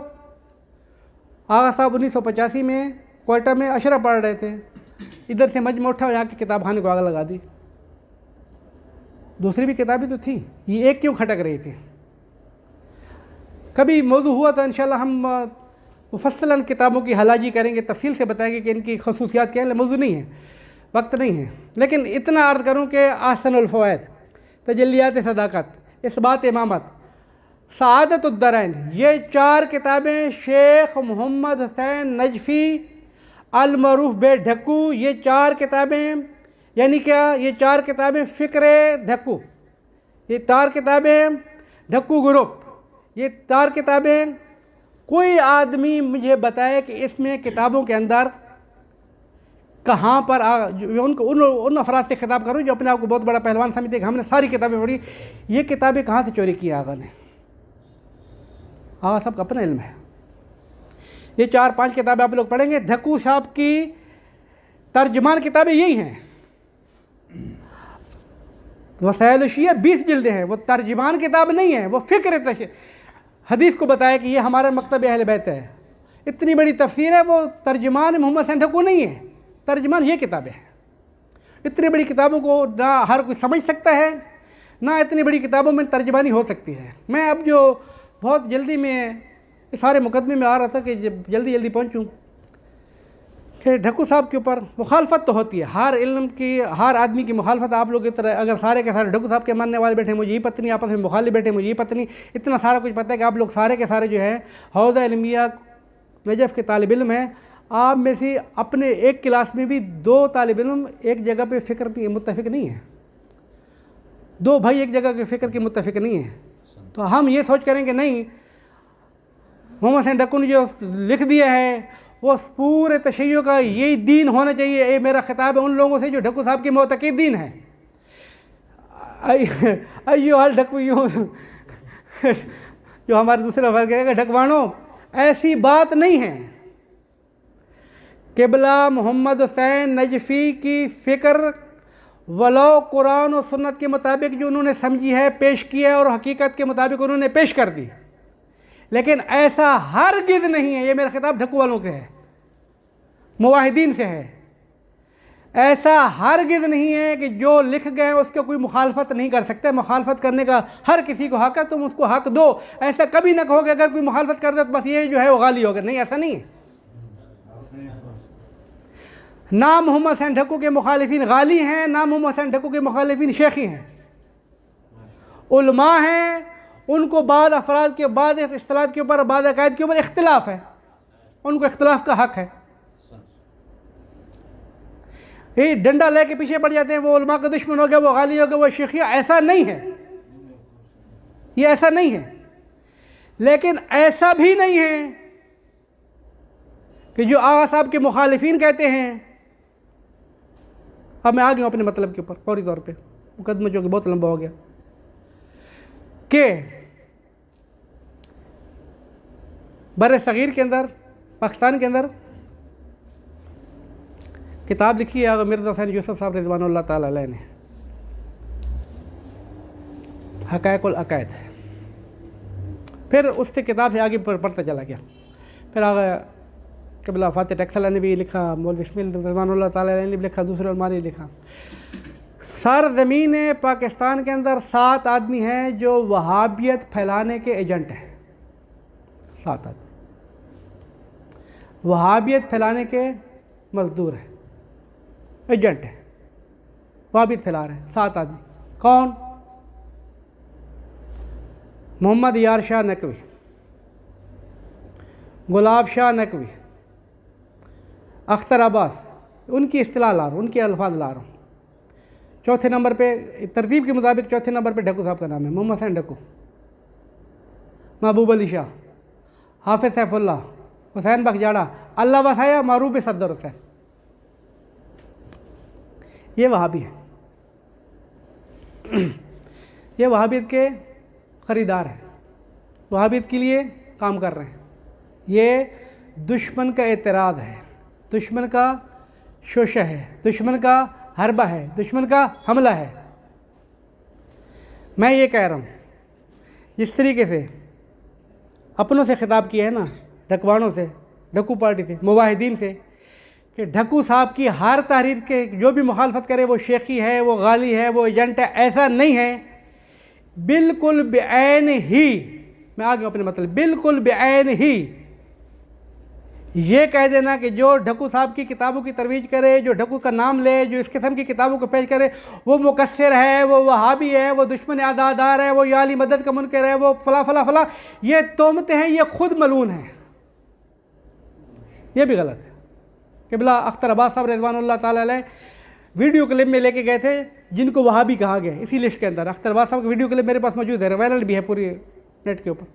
آغا صاحب 1985 میں کوئٹہ میں اشرا پڑھ رہے تھے، ادھر سے مجمع اٹھا یہاں کے کتاب خانے کو آگ لگا دی۔ دوسری بھی کتابیں تو تھیں، یہ ایک کیوں کھٹک رہی تھی؟ کبھی موضوع ہوا تو انشاءاللہ ہم مفصلاً کتابوں کی حلاجی کریں گے، تفصیل سے بتائیں گے کہ ان کی خصوصیات کیا ہیں، موضوع نہیں ہے، وقت نہیں ہے۔ لیکن اتنا عرض کروں کہ احسن الفوائد، تجلیات صداقت، اثبات امامت، سعادت الدارین، یہ 4 کتابیں شیخ محمد حسین نجفی المعروف بے ڈھکو، یہ 4 کتابیں یعنی کیا؟ یہ 4 کتابیں فکر ڈھکو، یہ 4 کتابیں ڈھکو گروپ، یہ 4 کتابیں کوئی آدمی مجھے بتائے کہ اس میں کتابوں کے اندر کہاں پر ان افراد سے خطاب کروں جو اپنے آپ کو بہت بڑا پہلوان سمجھتے ہیں کہ ہم نے ساری کتابیں پڑھی، یہ کتابیں کہاں سے چوری کی آغا نے؟ آغا صاحب کا اپنا علم ہے۔ یہ 4-5 کتابیں آپ لوگ پڑھیں گے، ڈھکو صاحب کی ترجمان کتابیں یہی ہیں۔ وسائل الشیعہ 20 جلدیں ہیں، وہ ترجمان کتاب نہیں ہے، وہ فکر حدیث کو بتایا کہ یہ ہمارا مکتب اہل بیت ہے۔ اتنی بڑی تفسیر ہے، وہ ترجمان محمد حسین ڈھکو نہیں ہے، ترجمان یہ کتابیں ہیں۔ اتنی بڑی کتابوں کو نہ ہر کوئی سمجھ سکتا ہے، نہ اتنی بڑی کتابوں میں ترجمانی ہو سکتی ہے۔ میں اب جو بہت جلدی میں سارے مقدمے میں آ رہا تھا کہ جلدی پہنچوں کہ ڈھکو صاحب کے اوپر مخالفت تو ہوتی ہے، ہر علم کی، ہر آدمی کی مخالفت۔ آپ لوگ کی طرح اگر سارے کے سارے ڈھکو صاحب کے ماننے والے بیٹھے مجھے یہ پتہ نہیں، آپس میں مخالف بیٹھے مجھے یہ پتہ نہیں، اتنا سارا کچھ پتہ ہے کہ آپ لوگ سارے کے سارے جو ہے حوزہ علمیہ نجف کے طالب علم ہیں۔ آپ میں سے اپنے ایک کلاس میں بھی 2 طالب علم ایک جگہ پہ فکر کی متفق نہیں ہیں، 2 بھائی ایک جگہ کے فکر کے متفق نہیں ہیں۔ تو ہم یہ سوچ کریں کہ نہیں، محمد حسین ڈھکو نے جو لکھ دیا ہے وہ پورے تشیع کا یہی دین ہونا چاہیے۔ یہ میرا خطاب ہے ان لوگوں سے جو ڈھکو صاحب کے معتقد دین ہے۔ ایوہ ڈھکویوں جو ہمارے دوسرے فرق کہے گا ڈھکوانوں، ایسی بات نہیں ہے۔ قبلہ محمد حسین نجفی کی فکر ولو قرآن و سنت کے مطابق جو انہوں نے سمجھی ہے پیش کی ہے، اور حقیقت کے مطابق انہوں نے پیش کر دی، لیکن ایسا ہرگز نہیں ہے۔ یہ میرا خطاب ڈھکو والوں سے ہے، موحدین سے ہے۔ ایسا ہرگز نہیں ہے کہ جو لکھ گئے اس کے کوئی مخالفت نہیں کر سکتے، مخالفت کرنے کا ہر کسی کو حق ہے، تم اس کو حق دو۔ ایسا کبھی نہ کہو کہ اگر کوئی مخالفت کر دے تو بس یہ جو ہے وہ غالی ہوگا، نہیں، ایسا نہیں ہے۔ نہ محمد حسین ڈھکو کے مخالفین غالی ہیں، نہ محمد حسین ڈھکو کے مخالفین شیخی ہیں، علماء ہیں۔ ان کو بعض افراد کے بعض اصطلاحات کے اوپر، بعض عقائد کے اوپر اختلاف ہے، ان کو اختلاف کا حق ہے۔ یہ ڈنڈا لے کے پیچھے پڑ جاتے ہیں وہ علماء کا دشمن ہو گیا، وہ غالی ہو گیا، وہ شیخیہ، ایسا نہیں ہے، یہ ایسا نہیں ہے۔ لیکن ایسا بھی نہیں ہے کہ جو آغا صاحب کے مخالفین کہتے ہیں اب میں آ گیا ہوں اپنے مطلب کے اوپر فوری طور پہ، مقدمہ جو کہ بہت لمبا ہو گیا، کہ بر صغیر کے اندر، پاکستان کے اندر کتاب لکھی ہے مرزا حسین یوسف صاحب رضوان اللہ تعالیٰ علیہ نے، حقائق العقائد. پھر اس سے کتاب سے آگے پڑھتا چلا گیا. پھر آگے قبلہ فاتح ٹیکسلا نے بھی لکھا، مولوی اسماعیل رضوان اللہ تعالیٰ علیہ نے بھی لکھا، دوسرے علماء نے لکھا. سرزمین پاکستان کے اندر 7 آدمی ہیں جو وہابیت پھیلانے کے ایجنٹ ہیں. 7 آدمی وہابیت پھیلانے کے مزدور ہیں، ایجنٹ ہیں، وہابیت پھیلا رہے ہیں. 7 آدمی. کون؟ محمد یار شاہ نقوی، گلاب شاہ نقوی، اختر عباس. ان کی اصطلاح لا رہا ہوں، ان کے الفاظ لا رہا ہوں. چوتھے نمبر پہ ترتیب کے مطابق چوتھے نمبر پہ ڈھکو صاحب کا نام ہے، محمد حسین ڈھکو. محبوب علی شاہ، حافظ سیف اللہ، حسین بخجاڑا، اللہ وسایا، معروف صفدر حسین. یہ وہابی ہیں، یہ وہابیت کے خریدار ہیں، وہابیت کے لیے کام کر رہے ہیں. یہ دشمن کا اعتراض ہے، دشمن کا شوشہ ہے، دشمن کا حربہ ہے، دشمن کا حملہ ہے. میں یہ کہہ رہا ہوں، جس طریقے سے اپنوں سے خطاب کیا ہے نا، ڈھکوانوں سے، ڈھکو پارٹی سے، مواحدین سے، کہ ڈھکو صاحب کی ہر تحریر کے جو بھی مخالفت کرے وہ شیخی ہے، وہ غالی ہے، وہ ایجنٹ ہے. ایسا نہیں ہے. بالکل بعین ہی، میں آ گیا اپنے مطلب، بالکل بعین ہی یہ کہہ دینا کہ جو ڈھکو صاحب کی کتابوں کی ترویج کرے، جو ڈھکو کا نام لے، جو اس قسم کی کتابوں کو پیش کرے، وہ مقصر ہے، وہ وہابی ہے، وہ دشمن عزادار ہے، وہ یا علی مدد کا منکر ہے، وہ فلاں فلاں فلاں، یہ تہمتیں ہیں، یہ خود ملعون ہیں. یہ بھی غلط ہے. قبلہ اختر عباس صاحب رضوان اللہ تعالیٰ علیہ ویڈیو کلپ میں لے کے گئے تھے جن کو وہابی کہا گیا اسی لسٹ کے اندر. اختر عباس صاحب کا ویڈیو کلپ میرے پاس موجود ہے، وائرل بھی ہے پوری نیٹ کے اوپر.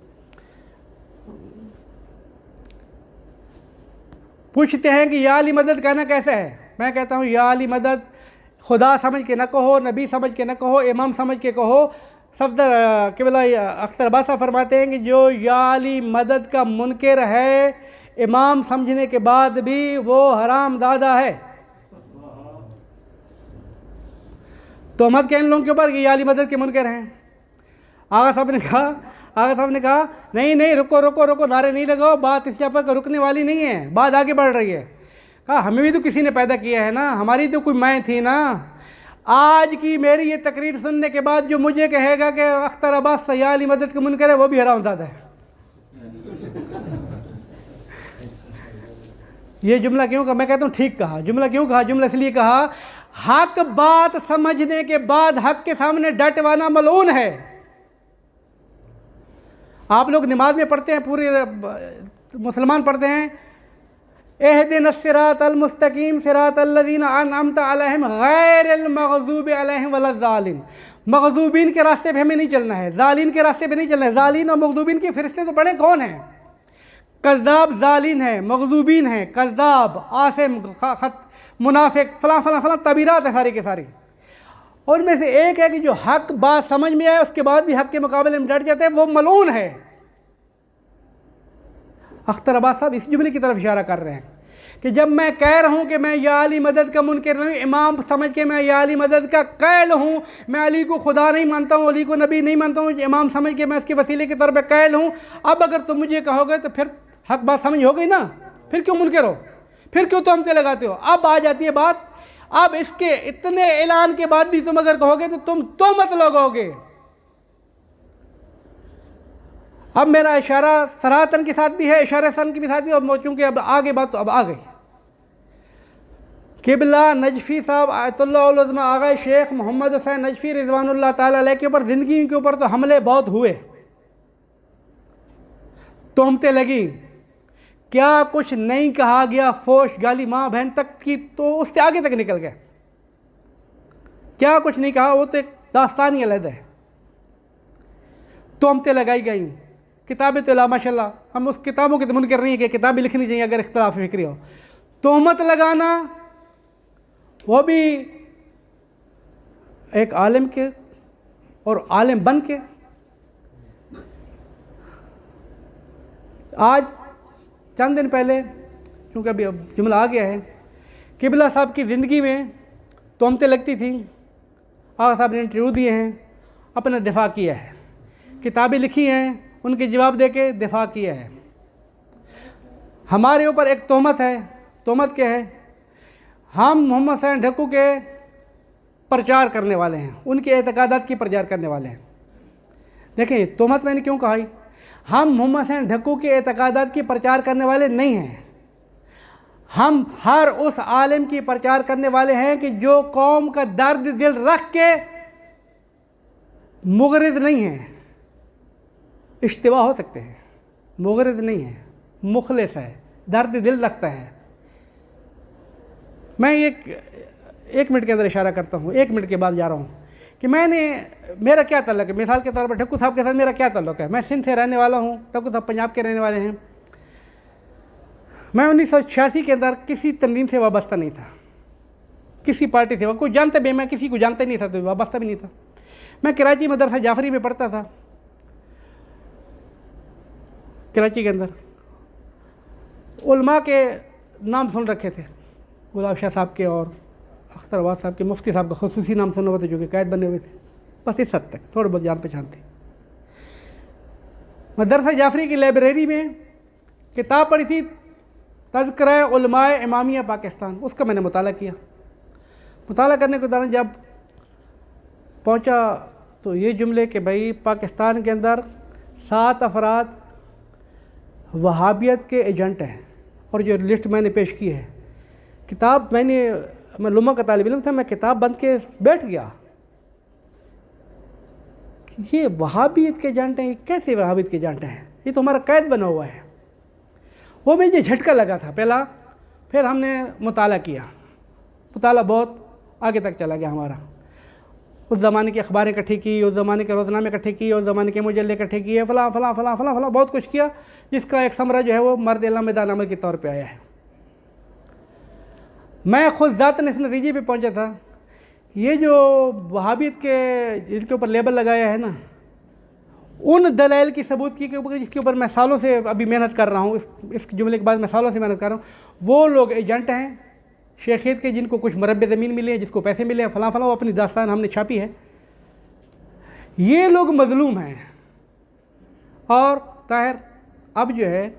پوچھتے ہیں کہ یا علی مدد کہنا کیسا ہے؟ میں کہتا ہوں یا علی مدد خدا سمجھ کے نہ کہو، نبی سمجھ کے نہ کہو، امام سمجھ کے کہو. صفدر قبلہ اختر عباس صاحب فرماتے ہیں کہ جو یا علی مدد کا منکر ہے، امام سمجھنے کے بعد بھی وہ حرام زادہ ہے. تہمت کہ ان لوگوں کے اوپر کہ یا علی مدد کے منکر ہیں. آغا صاحب نے کہا نہیں رکو، نعرے نہیں لگاؤ، بات اس جگہ پر رکنے والی نہیں ہے، بات آگے بڑھ رہی ہے. کہا ہمیں بھی تو کسی نے پیدا کیا ہے نا، ہماری تو کوئی مائیں تھی نا. آج کی میری یہ تقریر سننے کے بعد جو مجھے کہے گا کہ اختر عباس یا علی مدد کے منکر ہے، وہ بھی حرام زادہ ہے. یہ جملہ کیوں کہا؟ میں کہتا ہوں ٹھیک کہا. جملہ کیوں کہا؟ جملہ اس لیے کہا حق بات سمجھنے کے بعد حق کے سامنے ڈٹوانا ملعون ہے. آپ لوگ نماز میں پڑھتے ہیں، پورے مسلمان پڑھتے ہیں، اہدنا الصراط المستقیم صراط الذین انعمت علیہم غیر المغضوب علیہم ولا الضالین. مغضوبین کے راستے پہ ہمیں نہیں چلنا ہے، ضالین کے راستے پہ نہیں چلنا ہے. ضالین اور مغضوبین کے فرشتے تو پڑھیں کون ہیں؟ کذاب ضالین ہیں، مغضوبین ہیں، کذاب، آثم، منافق، فلاں فلاں فلاں تعبیرات ہیں ساری کے ساری. اور ان میں سے ایک ہے کہ جو حق بات سمجھ میں آئے اس کے بعد بھی حق کے مقابلے میں ڈٹ جاتے ہیں، وہ ملعون ہے. اختر عباس صاحب اس جملے کی طرف اشارہ کر رہے ہیں کہ جب میں کہہ رہا ہوں کہ میں یا علی مدد کا منکر نہیں، امام سمجھ کے میں یا علی مدد کا قائل ہوں، میں علی کو خدا نہیں مانتا ہوں، علی کو نبی نہیں مانتا ہوں، امام سمجھ کے میں اس کے وسیلے کے طور پہ قائل ہوں. اب اگر تم مجھے کہو گے تو پھر حق بات سمجھ ہو گئی نا، پھر کیوں منکر ہو، پھر کیوں تہمتیں لگاتے ہو؟ اب آ جاتی ہے بات، اب اس کے اتنے اعلان کے بعد بھی تم اگر کہو گے تو تم تہمت لگاؤ گے. اب میرا اشارہ سراطن کے ساتھ بھی ہے، اشارہ سن کے بھی ساتھ بھی، اور چونکہ اب آگے بات تو اب آ گئی. قبلہ نجفی صاحب آیت اللہ العظمہ آغا شیخ محمد حسین نجفی رضوان اللہ تعالیٰ علیہ کے اوپر زندگی کے اوپر تو حملے بہت ہوئے، تہمتیں لگی، کیا کچھ نہیں کہا گیا، فوش گالی ماں بہن تک کی، تو اس سے آگے تک نکل گئے. کیا کچھ نہیں کہا، وہ تو ایک داستان ہی علیحدہ ہے. تہمتیں لگائی گئیں. کتابیں تو ماشاء اللہ ہم اس کتابوں کے منکر نہیں ہیں کہ کتابیں لکھنی چاہیے اگر اختلاف فکری ہو. تہمت لگانا وہ بھی ایک عالم کے اور عالم بن کے آج چند دن پہلے، کیونکہ ابھی جملہ آ گیا ہے، قبلہ صاحب کی زندگی میں تہمتیں لگتی تھیں، آغا صاحب نے انٹرویو دیے ہیں، اپنا دفاع کیا ہے، کتابیں لکھی ہیں، ان کے جواب دے کے دفاع کیا ہے۔ ہمارے اوپر ایک تہمت ہے، تہمت کیا ہے؟ ہم محمد حسین ڈھکو کے پرچار کرنے والے ہیں، ان کے اعتقادات کی پرچار کرنے والے ہیں۔ دیکھیں تہمت میں نے کیوں کہا، ہم محمد حسین ڈھکو کے اعتقادات کی پرچار کرنے والے نہیں ہیں، ہم ہر اس عالم کی پرچار کرنے والے ہیں کہ جو قوم کا درد دل رکھ کے مغرض نہیں ہیں، اشتباہ ہو سکتے ہیں، مغرض نہیں ہے، مخلص ہے، درد دل رکھتا ہے۔ میں ایک منٹ کے اندر اشارہ کرتا ہوں، 1 منٹ کے بعد جا رہا ہوں کہ میرا کیا تعلق ہے۔ مثال کے طور پر ڈھکو صاحب کے ساتھ میرا کیا تعلق ہے؟ میں سندھ سے رہنے والا ہوں، ڈھکو صاحب پنجاب کے رہنے والے ہیں۔ میں 1986 کے اندر کسی تنظیم سے وابستہ نہیں تھا، کسی پارٹی سے، کوئی جانتا بھی، میں کسی کو جانتا نہیں تھا تو وابستہ بھی نہیں تھا۔ میں کراچی مدرسہ جعفری میں پڑھتا تھا، کراچی کے اندر علماء کے نام سن رکھے تھے، گلاب شاہ صاحب کے اور اختر آباد صاحب کے، مفتی صاحب کا خصوصی نام سنا ہوا تھا جو کہ قائد بنے ہوئے تھے، بس اس حد تک تھوڑے بہت جان پہچان تھی۔ مدرسہ جعفری کی لائبریری میں کتاب پڑھی تھی، تذکرہ علماء امامیہ پاکستان، اس کا میں نے مطالعہ کیا۔ مطالعہ کرنے کے دوران جب پہنچا تو یہ جملے کہ بھائی پاکستان کے اندر 7 افراد وہابیت کے ایجنٹ ہیں، اور جو لسٹ میں نے پیش کی ہے، کتاب میں لمحہ کا طالب علم تھا، میں کتاب بند کے بیٹھ گیا، یہ وہابیت کے ایجنٹ ہیں، یہ کیسے وہابیت کے ایجنٹ ہیں؟ یہ تو ہمارا قائد بنا ہوا ہے۔ وہ مجھے جھٹکا لگا تھا پہلا، پھر ہم نے مطالعہ کیا، مطالعہ بہت آگے تک چلا گیا ہمارا۔ اس زمانے کی اخباریں اکٹھی کی، اس زمانے کے روزنامے اکٹھے کیے، اس زمانے کے مجلے اکٹھے کیے، فلاں فلاں فلاں فلاں فلاں بہت کچھ کیا، جس کا ایک ثمرہ جو ہے وہ مرد اعلیٰ میدان عمل کے طور پہ آیا ہے۔ میں خود ذاتاً اس نتیجے پہ پہنچا تھا، یہ جو وہابیت کے جن کے اوپر لیبل لگایا ہے نا، ان دلائل کی ثبوت کی کہ جس کے اوپر میں سالوں سے ابھی محنت کر رہا ہوں، اس جملے کے بعد میں سالوں سے محنت کر رہا ہوں، وہ لوگ ایجنٹ ہیں شیخیت کے، جن کو کچھ مربع زمین ملے ہیں، جس کو پیسے ملے ہیں، فلاں فلاں، وہ اپنی داستان ہم نے چھاپی ہے۔ یہ لوگ مظلوم ہیں، اور طاہر اب جو ہے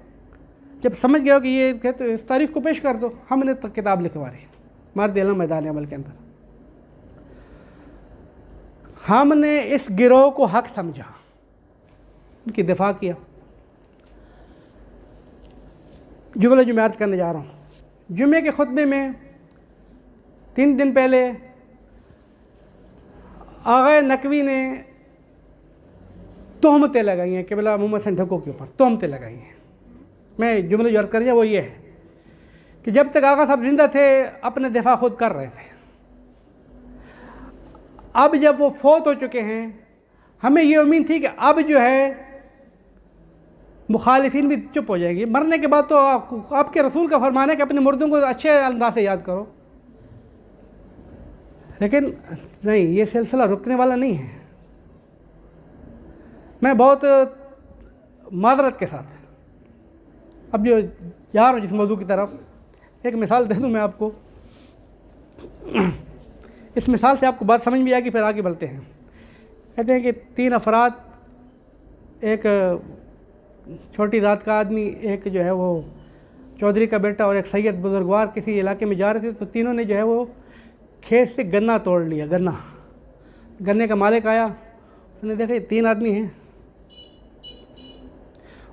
جب سمجھ گیا کہ یہ کہ تو اس تاریخ کو پیش کر دو، ہم نے کتاب لکھوا دی مرد اعلیٰ میدان عمل کے اندر۔ ہم نے اس گروہ کو حق سمجھا، ان کی دفاع کیا۔ جملہ جو میں عرض کرنے جا رہا ہوں، جمعے کے خطبے میں 3 دن پہلے آغا نقوی نے تہمتیں لگائی ہیں قبلہ محمد حسین ڈھکو کے اوپر، تہمتیں لگائی ہیں۔ میں جملہ جو عرض کرنے جا وہ یہ ہے کہ جب تک آغا صاحب زندہ تھے اپنے دفاع خود کر رہے تھے، اب جب وہ فوت ہو چکے ہیں، ہمیں یہ امید تھی کہ اب جو ہے مخالفین بھی چپ ہو جائیں گے۔ مرنے کے بعد تو آپ کے رسول کا فرمان ہے کہ اپنے مردوں کو اچھے انداز سے یاد کرو، لیکن نہیں، یہ سلسلہ رکنے والا نہیں ہے۔ میں بہت معذرت کے ساتھ اب جو جا رہا ہوں جس موضوع کی طرف، ایک مثال دے دوں میں آپ کو، اس مثال سے آپ کو بات سمجھ میں آئے گی، پھر آگے بڑھتے ہیں۔ کہتے ہیں کہ 3 افراد، ایک چھوٹی ذات کا آدمی، ایک جو ہے وہ چودھری کا بیٹا، اور ایک سید بزرگوار کسی علاقے میں جا رہے تھے، تو تینوں نے جو ہے وہ کھیت سے گنا توڑ لیا۔ گنے کا مالک آیا، اس نے دیکھا یہ 3 آدمی ہیں،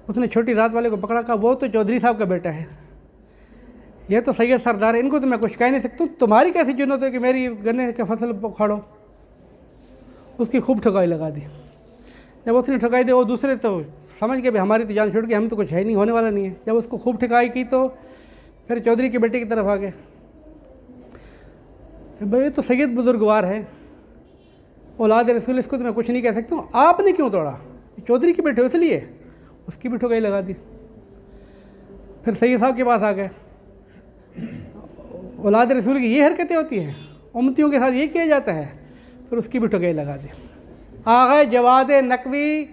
اس نے چھوٹی ذات والے کو پکڑا، کہا وہ تو چودھری صاحب کا بیٹا ہے، یہ تو سید سردار ہے، ان کو تو میں کچھ کہہ نہیں سکتا، تمہاری کیسی جرات ہے کہ میری گنے کے فصل اکھاڑو؟ اس کی خوب ٹھکائی لگا دی۔ جب اس نے ٹھکائی دی، وہ دوسرے تو سمجھ گئے ہماری تو جان چھوٹ گئی، ہم تو کچھ ہے نہیں، ہونے والا نہیں ہے۔ جب اس کو خوب ٹھکائی کی تو پھر چودھری کے بیٹے کی طرف آ گئے، بھائی یہ تو سید بزرگوار ہے، اولاد رسول، اس کو تو میں کچھ نہیں کہہ سکتا ہوں، آپ نے کیوں توڑا؟ چودھری کے بیٹے اس لیے، اس کی بھی ٹھکائی لگا دی۔ پھر سید صاحب کے پاس آ گئے، اولاد رسول کی یہ حرکتیں ہوتی ہیں، امتیوں کے ساتھ یہ کیا جاتا ہے؟ پھر اس کی بھی ٹھگائی لگا دی۔ آغا جواد نقوی،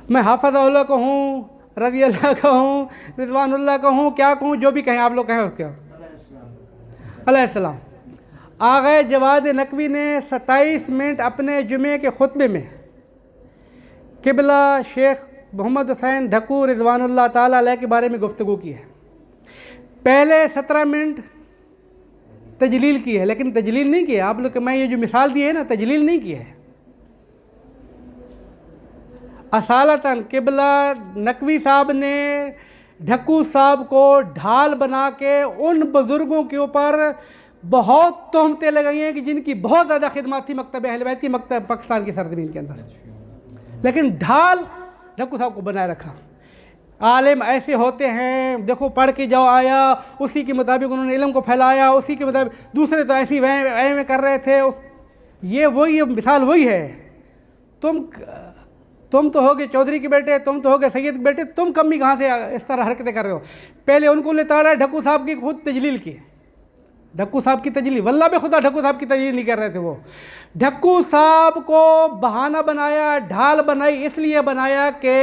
میں حافظ اللہ کو ہوں، رضی اللہ کا ہوں، رضوان اللہ کا ہوں، کیا کہوں، جو بھی کہیں آپ لوگ کہیں اس کے علیہ السلام۔ آغا جواد نقوی نے 27 منٹ اپنے جمعے کے خطبے میں قبلہ شیخ محمد حسین ڈھکو رضوان اللہ تعالیٰ علیہ کے بارے میں گفتگو کی ہے۔ پہلے 17 منٹ تجلیل کی ہے، لیکن تجلیل نہیں کی ہے، آپ لوگ میں یہ جو مثال دی ہے نا، تجلیل نہیں کی ہے۔ اصالتاً قبلہ نقوی صاحب نے ڈھکو صاحب کو ڈھال بنا کے ان بزرگوں کے اوپر بہت تہمتیں لگائی ہیں کہ جن کی بہت زیادہ خدمات تھی مکتب اہل بیت کی، مکتب پاکستان کی سرزمین کے اندر، لیکن ڈھال ڈھکو صاحب کو بنائے رکھا۔ عالم ایسے ہوتے ہیں، دیکھو پڑھ کے جاؤ آیا، اسی کے مطابق انہوں نے علم کو پھیلایا، اسی کے مطابق دوسرے تو ایسی میں کر رہے تھے۔ یہ وہی مثال وہی ہے۔ تم تو ہوگے چودھری کے بیٹے، تم تو ہوگے سید کے بیٹے، تم کمی کہاں سے اس طرح حرکتیں کر رہے ہو؟ پہلے ان کو لتاڑا، ڈھکو صاحب کی خود تجلیل کی، ڈھکو صاحب کی تجلیل، واللہ بے خدا ڈھکو صاحب کی تجلیل نہیں کر رہے تھے وہ۔ ڈھکو صاحب کو بہانہ بنایا، ڈھال بنائی، اس لیے بنایا کہ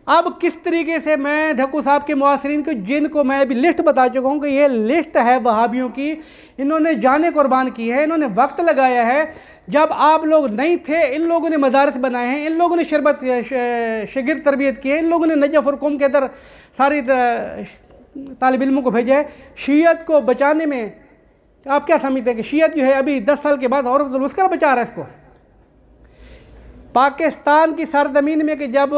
اب کس طریقے سے میں ڈھکو صاحب کے معاصرین کو، جن کو میں ابھی لسٹ بتا چکا ہوں کہ یہ لسٹ ہے وہابیوں کی، انہوں نے جانیں قربان کی ہے، انہوں نے وقت لگایا ہے۔ جب آپ لوگ نہیں تھے، ان لوگوں نے مدارس بنائے ہیں، ان لوگوں نے شاگرد تربیت کی ہے، ان لوگوں نے نجف اور قم کے اندر ساری طالب علموں کو بھیجا ہے۔ شیعت کو بچانے میں آپ کیا سمجھتے ہیں کہ شیعت جو ہے ابھی 10 سال کے بعد اور اس کا بچا رہا ہے اس کو؟ پاکستان کی سرزمین میں کہ جب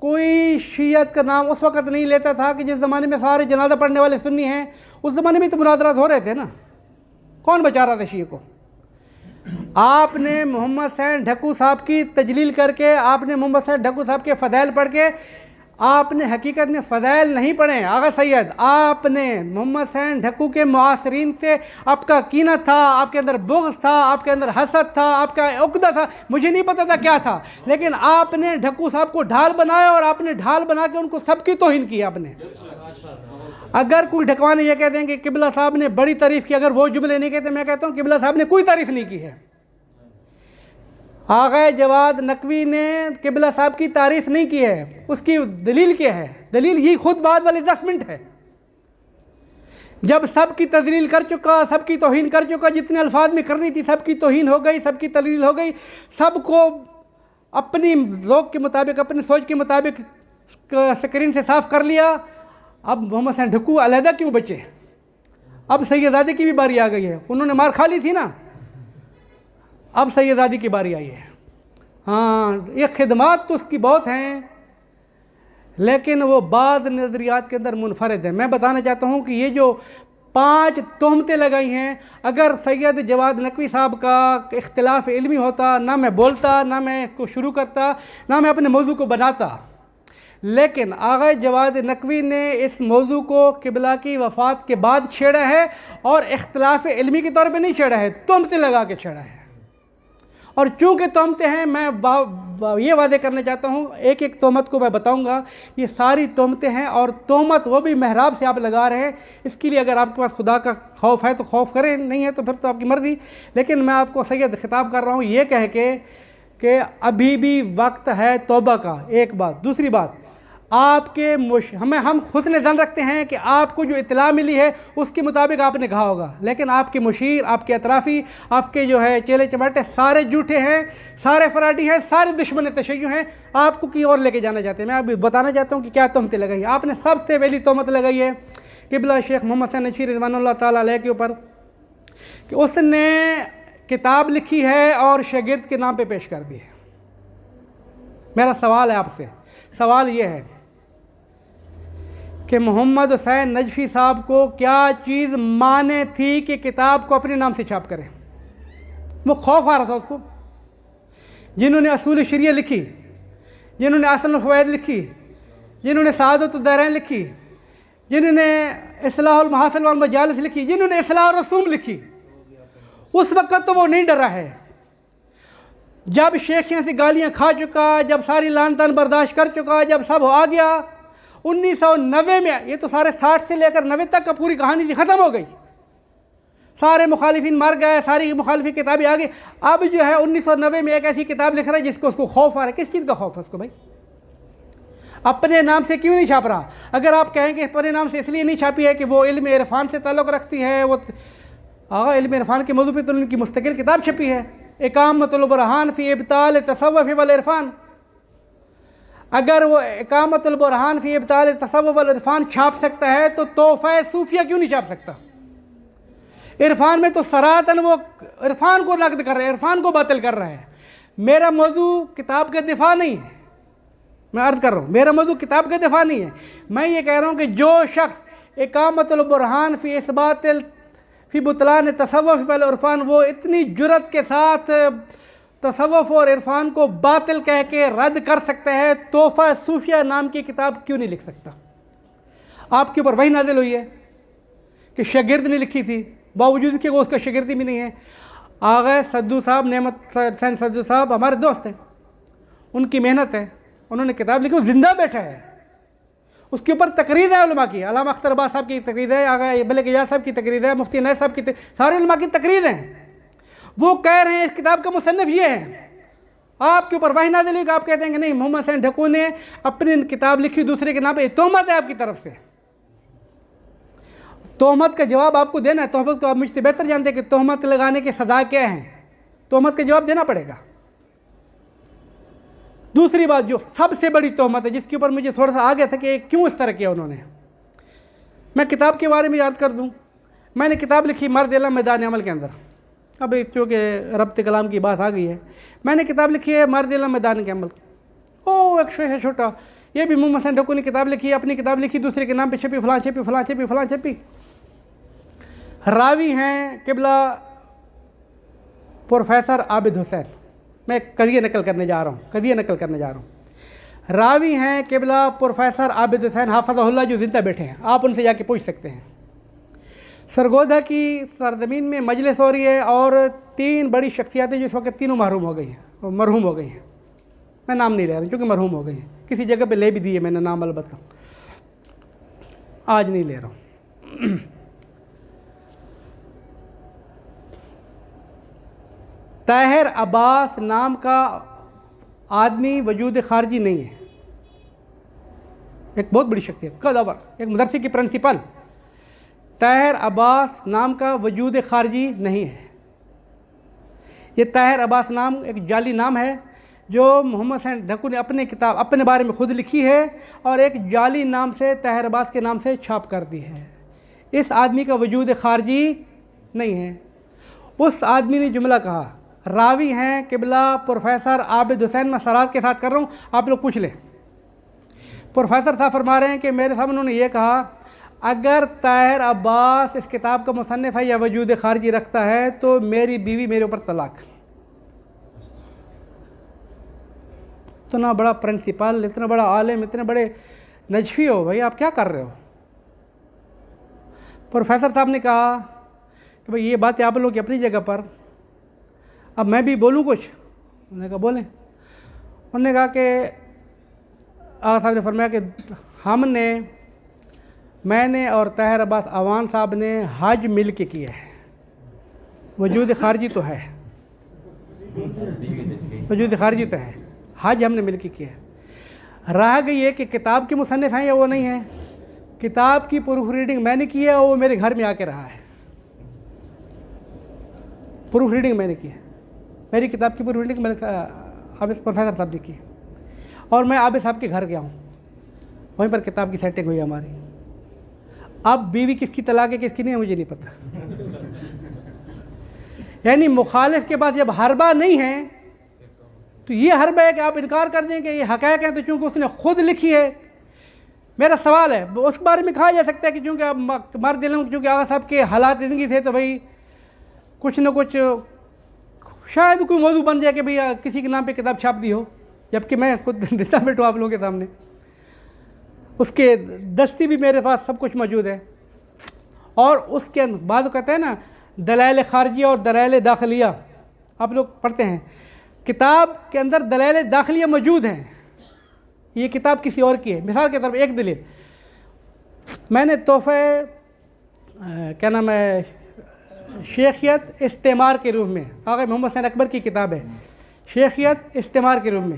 کوئی شیعت کا نام اس وقت نہیں لیتا تھا کہ جس زمانے میں سارے جنازہ پڑھنے والے سنی ہیں، اس زمانے میں تو مناظرات ہو رہے تھے نا، کون بچا رہا تھا شیعہ کو؟ آپ نے محمد حسین ڈھکو صاحب کی تجلیل کر کے، آپ نے محمد حسین ڈھکو صاحب کے فضائل پڑھ کے، آپ نے حقیقت میں فضائل نہیں پڑھے آغا سید، آپ نے محمد حسین ڈھکو کے معاصرین سے آپ کا کینہ تھا، آپ کے اندر بغض تھا، آپ کے اندر حسد تھا، آپ کا عقدہ تھا، مجھے نہیں پتا تھا کیا تھا، لیکن آپ نے ڈھکو صاحب کو ڈھال بنایا اور آپ نے ڈھال بنا کے ان کو سب کی توہین کی آپ نے۔ اگر کوئی ڈھکوانے یہ کہتے ہیں کہ قبلہ صاحب نے بڑی تعریف کی، اگر وہ جملے نہیں کہتے، میں کہتا ہوں قبلہ صاحب نے کوئی تعریف نہیں کی ہے۔ آغا جواد نقوی نے قبلہ صاحب کی تعریف نہیں کی ہے، اس کی دلیل کیا ہے؟ دلیل یہ خود بعد والے 10 منٹ ہے، جب سب کی تذلیل کر چکا، سب کی توہین کر چکا، جتنے الفاظ میں کرنی تھی سب کی توہین ہو گئی، سب کی تذلیل ہو گئی، سب کو اپنی ذوق کے مطابق، اپنی سوچ کے مطابق سکرین سے صاف کر لیا۔ اب محمد حسین ڈھکو علیحدہ کیوں بچے؟ اب سیدزادے کی بھی باری آ گئی ہے، انہوں نے مار کھا لی تھی نا، اب سیدزادی کی باری آئی ہے۔ ہاں، یہ خدمات تو اس کی بہت ہیں، لیکن وہ بعض نظریات کے اندر منفرد ہیں۔ میں بتانا چاہتا ہوں کہ یہ جو 5 تہمتیں لگائی ہیں، اگر سید جواد نقوی صاحب کا اختلاف علمی ہوتا، نہ میں بولتا، نہ میں اس کو شروع کرتا، نہ میں اپنے موضوع کو بناتا، لیکن آغا جواد نقوی نے اس موضوع کو قبلہ کی وفات کے بعد چھیڑا ہے، اور اختلاف علمی کے طور پہ نہیں چھیڑا ہے، تہمتیں لگا کے چھیڑا ہے۔ اور چونکہ تہمتیں ہیں، میں یہ وعدے کرنا چاہتا ہوں، ایک ایک تہمت کو میں بتاؤں گا، یہ ساری تہمتیں ہیں، اور تہمت وہ بھی محراب سے آپ لگا رہے ہیں۔ اس کے لیے اگر آپ کے پاس خدا کا خوف ہے تو خوف کریں، نہیں ہے تو پھر تو آپ کی مرضی، لیکن میں آپ کو سید خطاب کر رہا ہوں یہ کہہ کے کہ ابھی بھی وقت ہے توبہ کا، ایک بات۔ دوسری بات، آپ کے ہم حسن ظن رکھتے ہیں کہ آپ کو جو اطلاع ملی ہے اس کے مطابق آپ نے کہا ہوگا، لیکن آپ کے مشیر، آپ کے اطرافی، آپ کے جو ہے چیلے چماٹے سارے جھوٹے ہیں، سارے فراڈی ہیں، سارے دشمن تشیع ہیں، آپ کو کہیں اور لے کے جانا چاہتے ہیں۔ میں ابھی بتانا چاہتا ہوں کہ کیا تہمتیں لگائی ہیں۔ آپ نے سب سے پہلی تہمت لگائی ہے قبلہ شیخ محمد حسین نجفی رضوان اللہ تعالیٰ علیہ کے اوپر کہ اس نے کتاب لکھی ہے اور شاگرد کے نام پہ پیش کر دی ہے۔ میرا سوال ہے آپ سے، سوال یہ ہے کہ محمد حسین نجفی صاحب کو کیا چیز مانے تھی کہ کتاب کو اپنے نام سے چھاپ کریں؟ وہ خوف آ رہا تھا اس کو۔ جنہوں نے اصول شریعہ لکھی، جنہوں نے احسن الفوائد لکھی، جنہوں نے سعادت الدارین لکھی، جنہوں نے اصلاح المحافل والمجالس لکھی، جنہوں نے اصلاح الرسوم لکھی، اس وقت تو وہ نہیں ڈرا ہے۔ جب شیخیاں سے گالیاں کھا چکا، جب ساری لعن طعن برداشت کر چکا، جب سب آ گیا، 1990 میں، یہ تو سارے 60 سے لے کر 90 تک کا پوری کہانی تھی، ختم ہو گئی۔ سارے مخالفین مر گئے، ساری مخالفی کتابیں آ گئی. اب جو ہے 1990 میں ایک ایسی کتاب لکھ رہا ہے جس کو اس کو خوف آ رہا ہے. کس چیز کا خوف ہے اس کو بھائی؟ اپنے نام سے کیوں نہیں چھاپ رہا؟ اگر آپ کہیں کہ اپنے نام سے اس لیے نہیں چھاپی ہے کہ وہ علم عرفان سے تعلق رکھتی ہے، وہ علم عرفان کے موضوع پہ تو ان کی مستقل کتاب چھپی ہے، اقامۃ البرہان فی ابطال تصوف والعرفان. اگر وہ اقامۃ البرہان فی ابطال تصوف والعرفان چھاپ سکتا ہے تو تحفہ صوفیہ کیوں نہیں چھاپ سکتا؟ عرفان میں تو سراتن وہ عرفان کو نقد کر رہے ہیں، عرفان کو باطل کر رہا ہے. میرا موضوع کتاب کا دفاع نہیں ہے، میں عرض کر رہا ہوں میرا موضوع کتاب کا دفاع نہیں ہے. میں یہ کہہ رہا ہوں کہ جو شخص اقامۃ البرہان فی اثبات فی بطلان تصوف والعرفان، وہ اتنی جرت کے ساتھ تصوف اور عرفان کو باطل کہہ کے رد کر سکتا ہے، تحفہ صوفیہ نام کی کتاب کیوں نہیں لکھ سکتا؟ آپ کے اوپر وحی نازل ہوئی ہے کہ شاگرد نے لکھی تھی، باوجود کہ وہ اس کا شاگردی بھی نہیں ہے. آغا سدو صاحب، نعمت حسین سدو صاحب ہمارے دوست ہیں، ان کی محنت ہے، انہوں نے کتاب لکھی، وہ زندہ بیٹھا ہے. اس کے اوپر تقریر ہے علماء کی، علامہ اختر عباس صاحب کی تقریر ہے، آغا ملک اعجاز صاحب کی تقریر ہے، مفتی عنایت صاحب کی سارے علماء کی تقریر ہیں. وہ کہہ رہے ہیں اس کتاب کا مصنف یہ ہے. آپ کے اوپر وحی نازل ہوئی کہ آپ کہتے ہیں کہ نہیں، محمد حسین ڈھکو نے اپنی کتاب لکھی دوسرے کے نام پہ. تہمت ہے آپ کی طرف سے. تہمت کا جواب آپ کو دینا ہے. تہمت کو آپ مجھ سے بہتر جانتے ہیں کہ تہمت لگانے کی سزا کیا ہے. تہمت کا جواب دینا پڑے گا. دوسری بات جو سب سے بڑی تہمت ہے، جس کے اوپر مجھے تھوڑا سا آگے تھا کہ کیوں اس طرح کیا انہوں نے، میں کتاب کے بارے میں یاد کر دوں. میں نے کتاب لکھی مرد علم میدان عمل کے اندر. اب چونکہ ربط کلام کی بات آ گئی ہے، میں نے کتاب لکھی ہے مرد علم میدان کے عمل. ایک شو ہے چھوٹا، یہ بھی محمد حسین ڈھکو نے کتاب لکھی ہے، اپنی کتاب لکھی، دوسرے کے نام پہ چھپی، فلاں چھپی، فلاں چھپی، فلاں چھپی. راوی ہیں قبلہ پروفیسر عابد حسین. میں قضیہ نقل کرنے جا رہا ہوں. راوی ہیں قبلہ پروفیسر عابد حسین حافظہ اللہ، جو زندہ بیٹھے ہیں، آپ ان سے جا کے پوچھ سکتے ہیں. سرگودا کی سرزمین میں مجلس ہو رہی ہے اور 3 بڑی شخصیاتیں جو اس وقت تینوں مرحوم ہو گئی ہیں. میں نام نہیں لے رہا ہوں کیونکہ مرحوم ہو گئی ہیں. کسی جگہ پہ لے بھی دیے میں نے نام، البتہ آج نہیں لے رہا ہوں. طاہر عباس نام کا آدمی وجود خارجی نہیں ہے. ایک بہت بڑی شخصیت، قدور، ایک مدرسے کی پرنسپل. طاہر عباس نام کا وجود خارجی نہیں ہے. یہ طاہر عباس نام ایک جعلی نام ہے جو محمد حسین ڈھکو نے اپنے کتاب اپنے بارے میں خود لکھی ہے اور ایک جعلی نام سے طاہر عباس کے نام سے چھاپ کر دی ہے. اس آدمی کا وجود خارجی نہیں ہے. اس آدمی نے جملہ کہا. راوی ہیں قبلہ پروفیسر عابد حسین. میں سرات کے ساتھ کر رہا ہوں، آپ لوگ پوچھ لیں. پروفیسر صاحب فرما رہے ہیں کہ میرے سامنے انہوں نے یہ کہا، اگر طاہر عباس اس کتاب کا مصنف ہے یا وجود خارجی رکھتا ہے تو میری بیوی میرے اوپر طلاق. اتنا بڑا پرنسپل، اتنا بڑا عالم، اتنے بڑے نجفی ہو بھائی، آپ کیا کر رہے ہو؟ پروفیسر صاحب نے کہا کہ بھائی یہ بات آپ لوگ کی اپنی جگہ پر، اب میں بھی بولوں کچھ. انہوں نے کہا بولیں. انہوں نے کہا کہ آغا صاحب نے فرمایا کہ میں نے اور طاہر عباس اعوان صاحب نے حج مل کے کیا ہے. وجود خارجی تو ہے، وجود خارجی تو ہے، حج ہم نے مل کے کیا ہے. رہا گئی یہ کہ کتاب کے مصنف ہیں یا وہ نہیں ہیں. کتاب کی پروف ریڈنگ میں نے کی ہے اور وہ میرے گھر میں آ کے رہا ہے. پروف ریڈنگ میں نے کی ہے، میری کتاب کی پروف ریڈنگ میں نے عابد پروفیسر صاحب نے کی اور میں عابد صاحب کے گھر گیا ہوں، وہیں پر کتاب کی سیٹنگ ہوئی ہماری. اب بیوی کس کی طلاق ہے کس کی نہیں ہے مجھے نہیں پتہ. یعنی مخالف کے پاس جب حربہ نہیں ہے تو یہ حربہ ہے کہ آپ انکار کر دیں کہ یہ حقائق ہیں، تو چونکہ اس نے خود لکھی ہے. میرا سوال ہے، اس بارے میں کہا جا سکتا ہے کہ چونکہ آپ مرد علم، چونکہ آغا صاحب کے حالات زندگی تھے تو بھائی کچھ نہ کچھ شاید کوئی موضوع بن جائے کہ بھئی کسی کے نام پہ کتاب چھاپ دی ہو، جبکہ میں خود دیتا بیٹھوں آپ لوگوں کے سامنے. اس کے دستی بھی میرے پاس سب کچھ موجود ہے. اور اس کے بعد کہتے ہیں نا دلائل خارجیہ اور دلائل داخلیہ، آپ لوگ پڑھتے ہیں کتاب کے اندر دلائل داخلیہ موجود ہیں. یہ کتاب کسی اور کی ہے. مثال کے طور پر ایک دلیل، میں نے تحفہ کیا نام ہے شیخیت استعمار کے روح میں، آغا محمد حسین اکبر کی کتاب ہے شیخیت استعمار کے روح میں،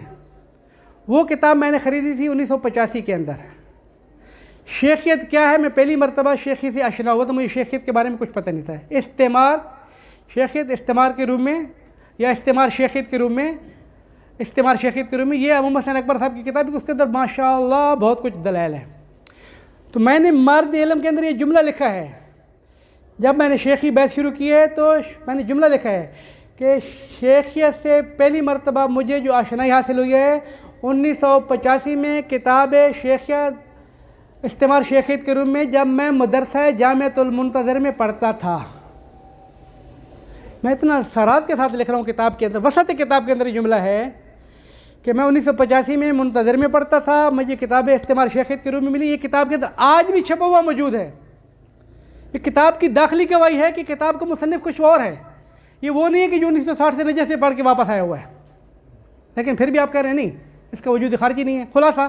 وہ کتاب میں نے خریدی تھی 1985 کے اندر۔ شیخیت کیا ہے، میں پہلی مرتبہ شیخی سے آشنا ہوا تو مجھے شیخیت کے بارے میں کچھ پتہ نہیں تھا۔ استعمار، شیخیت استعمار کے روم میں یا استعمار شیخیت کے روم میں، استعمار شیخیت کے روم میں، یہ محمد حسین اکبر صاحب کی کتاب ہے، اس کے اندر ماشاءاللہ بہت کچھ دلائل ہے۔ تو میں نے مارد علم کے اندر یہ جملہ لکھا ہے، جب میں نے شیخی بیعت شروع کی ہے تو میں نے جملہ لکھا ہے کہ شیخیت سے پہلی مرتبہ مجھے جو آشنائی حاصل ہوئی ہے 1985 میں کتاب شیخیت استعمار شیخیت کے روم میں، جب میں مدرسہ جامعۃ المنتظر میں پڑھتا تھا۔ میں اتنا سرات کے ساتھ لکھ رہا ہوں کتاب کے اندر، وسط کتاب کے اندر یہ جملہ ہے کہ میں 1985 میں منتظر میں پڑھتا تھا، مجھے کتاب استعمار شیخیت کے روم میں ملی۔ یہ کتاب کے اندر آج بھی چھپا ہوا موجود ہے۔ یہ کتاب کی داخلی گواہی ہے کہ کتاب کا مصنف کچھ اور ہے، یہ وہ نہیں ہے کہ جو 1960 سے نجف سے پڑھ کے واپس آیا ہوا ہے۔ لیکن پھر بھی آپ کہہ رہے ہیں نہیں، اس کا وجود خارجی نہیں ہے۔ خلاصہ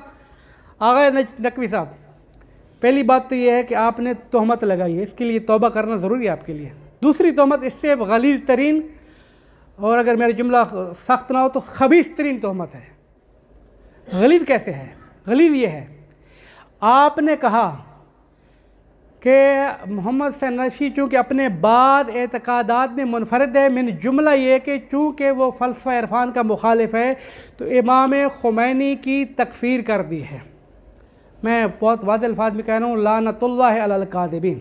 آغا نقوی صاحب، پہلی بات تو یہ ہے کہ آپ نے تہمت لگائی ہے، اس کے لیے توبہ کرنا ضروری ہے آپ کے لیے۔ دوسری تہمت اس سے غلیظ ترین، اور اگر میرا جملہ سخت نہ ہو تو خبیث ترین تہمت ہے۔ غلیظ کیسے ہے؟ غلیظ یہ ہے، آپ نے کہا کہ محمد حسین نجفی چونکہ اپنے بعد اعتقادات میں منفرد ہے، من جملہ یہ کہ چونکہ وہ فلسفہ عرفان کا مخالف ہے تو امام خمینی کی تکفیر کر دی ہے۔ میں بہت واضح الفاظ میں کہہ رہا ہوں، لعنت اللہ علی الکاذبین،